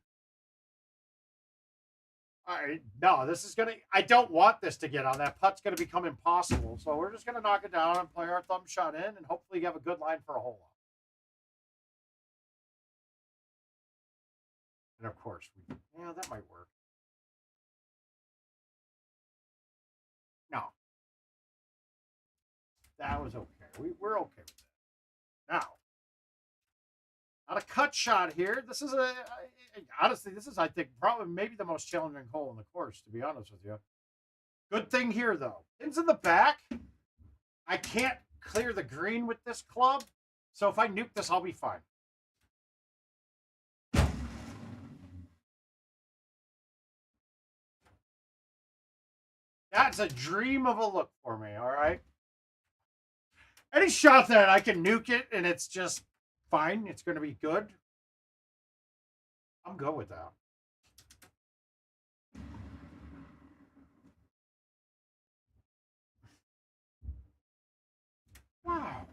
All right, no, this is gonna. I don't want this to get on. That putt's gonna become impossible. So we're just gonna knock it down and play our thumb shot in, and hopefully you have a good line for a hole up. And of course, yeah, that might work. No, that was okay. We're okay with that. Now, not a cut shot here. This is honestly, this is, I think, probably maybe the most challenging hole in the course, to be honest with you. Good thing here, though. Pins in the back. I can't clear the green with this club. So if I nuke this, I'll be fine. That's a dream of a look for me, all right? Any shot that I can nuke it and it's just fine, it's going to be good, I'm good with that. Wow.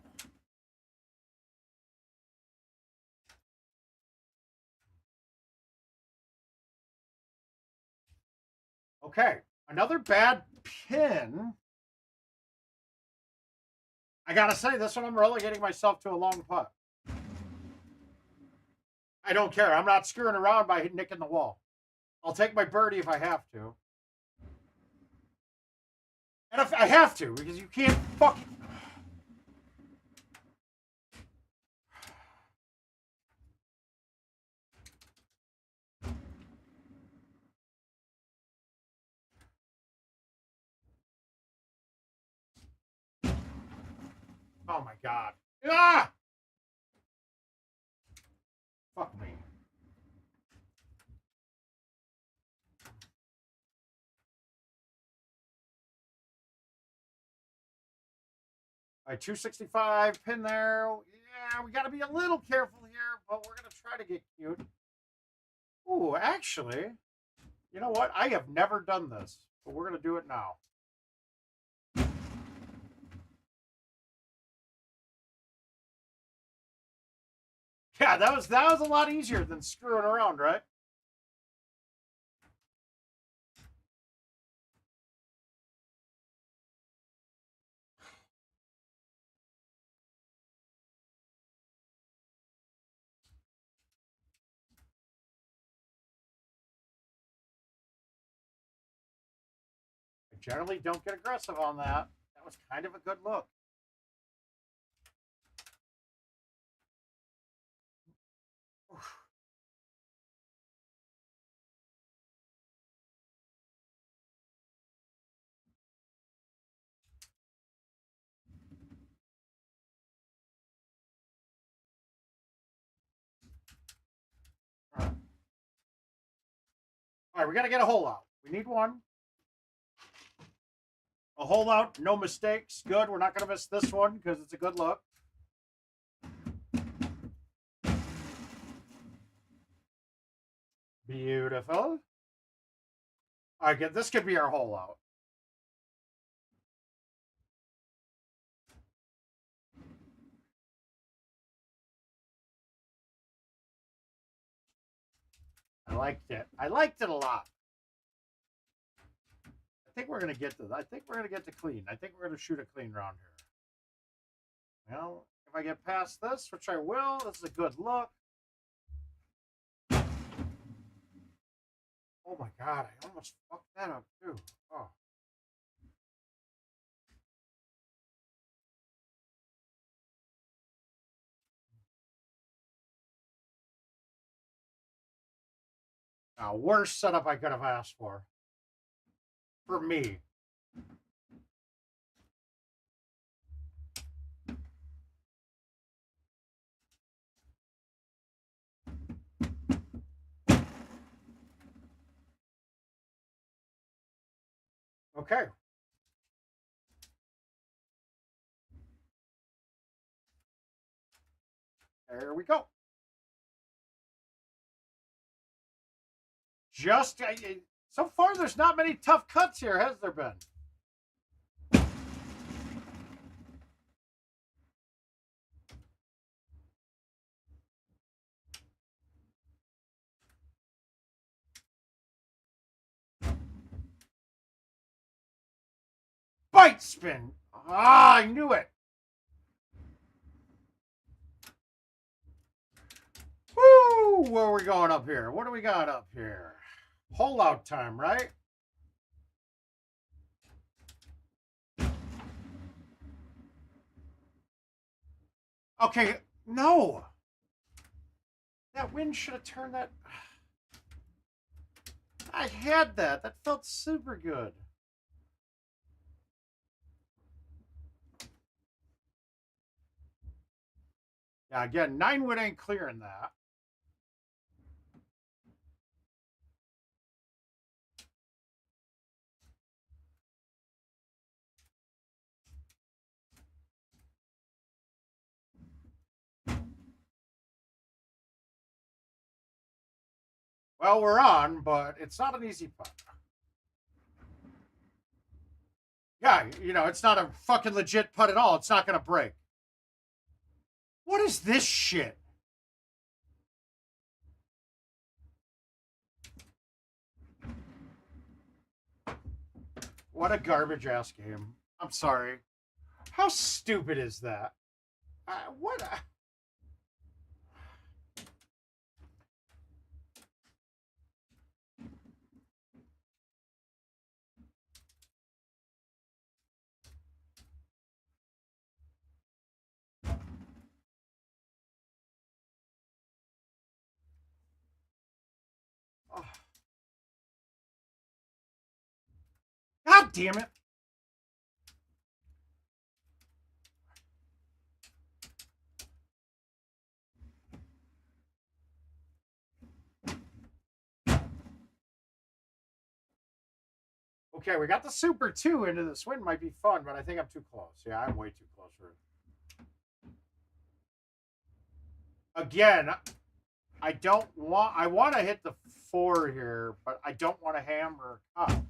Okay, another bad pin. I gotta say, this one I'm relegating myself to a long putt. I don't care. I'm not screwing around by nicking the wall. I'll take my birdie if I have to. And if I have to, because you can't fucking. Oh my god. Ah! Fuck me. All right, 265 pin there. Yeah, we got to be a little careful here, but we're going to try to get cute. Ooh, actually, you know what? I have never done this, but we're going to do it now. Yeah, that was a lot easier than screwing around, right? I generally don't get aggressive on that. That was kind of a good look. All right, we got to get a hole out. We need one. A hole out, no mistakes. Good. We're not going to miss this one because it's a good look. Beautiful. All right, good. This could be our hole out. I liked it. I liked it a lot. I think we're gonna get to. I think we're gonna get to clean. I think we're gonna shoot a clean round here. Well, if I get past this, which I will, this is a good look. Oh my God, I almost fucked that up too. Oh. Now, worst setup I could have asked for. For me. Okay. There we go. Just so far, there's not many tough cuts here, has there been? Bite spin. Ah, I knew it. Woo! Where are we going up here? What do we got up here? Hole out time, right? Okay, no. That wind should have turned that. I had that. That felt super good. Yeah, again, 9 wood ain't clearing that. Well, we're on, but it's not an easy putt. Yeah, you know, it's not a fucking legit putt at all. It's not going to break. What is this shit? What a garbage ass game. I'm sorry. How stupid is that? What? Oh. God damn it. Okay, we got the Super 2 into this win. Might be fun, but I think I'm too close. Yeah, I'm way too close for it. Again, I want to hit the 4 here, but I don't want to hammer up.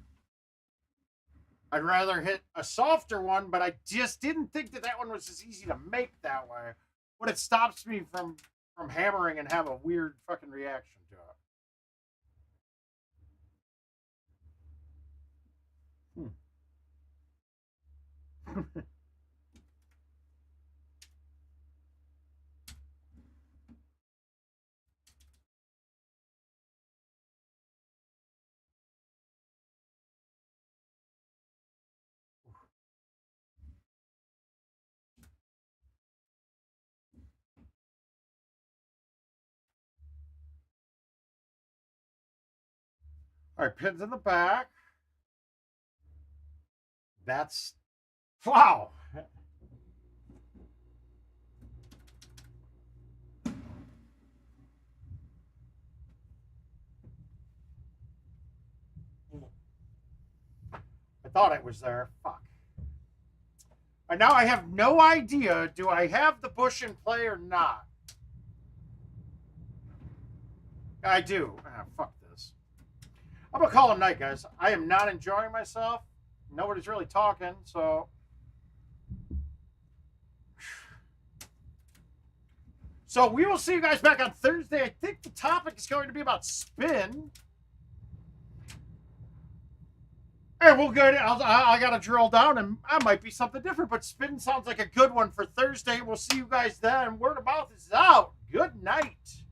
I'd rather hit a softer one, but I just didn't think that one was as easy to make that way. But it stops me from hammering and have a weird fucking reaction to it. All right, pins in the back. That's wow. I thought it was there. Fuck. And now I have no idea. Do I have the bush in play or not? I do. Ah, fuck this. I'm gonna call it night, guys. I am not enjoying myself. Nobody's really talking, so. So we will see you guys back on Thursday. I think the topic is going to be about spin. Hey, we'll go. I got to drill down, and I might be something different. But spin sounds like a good one for Thursday. We'll see you guys then. Word of mouth is out. Good night.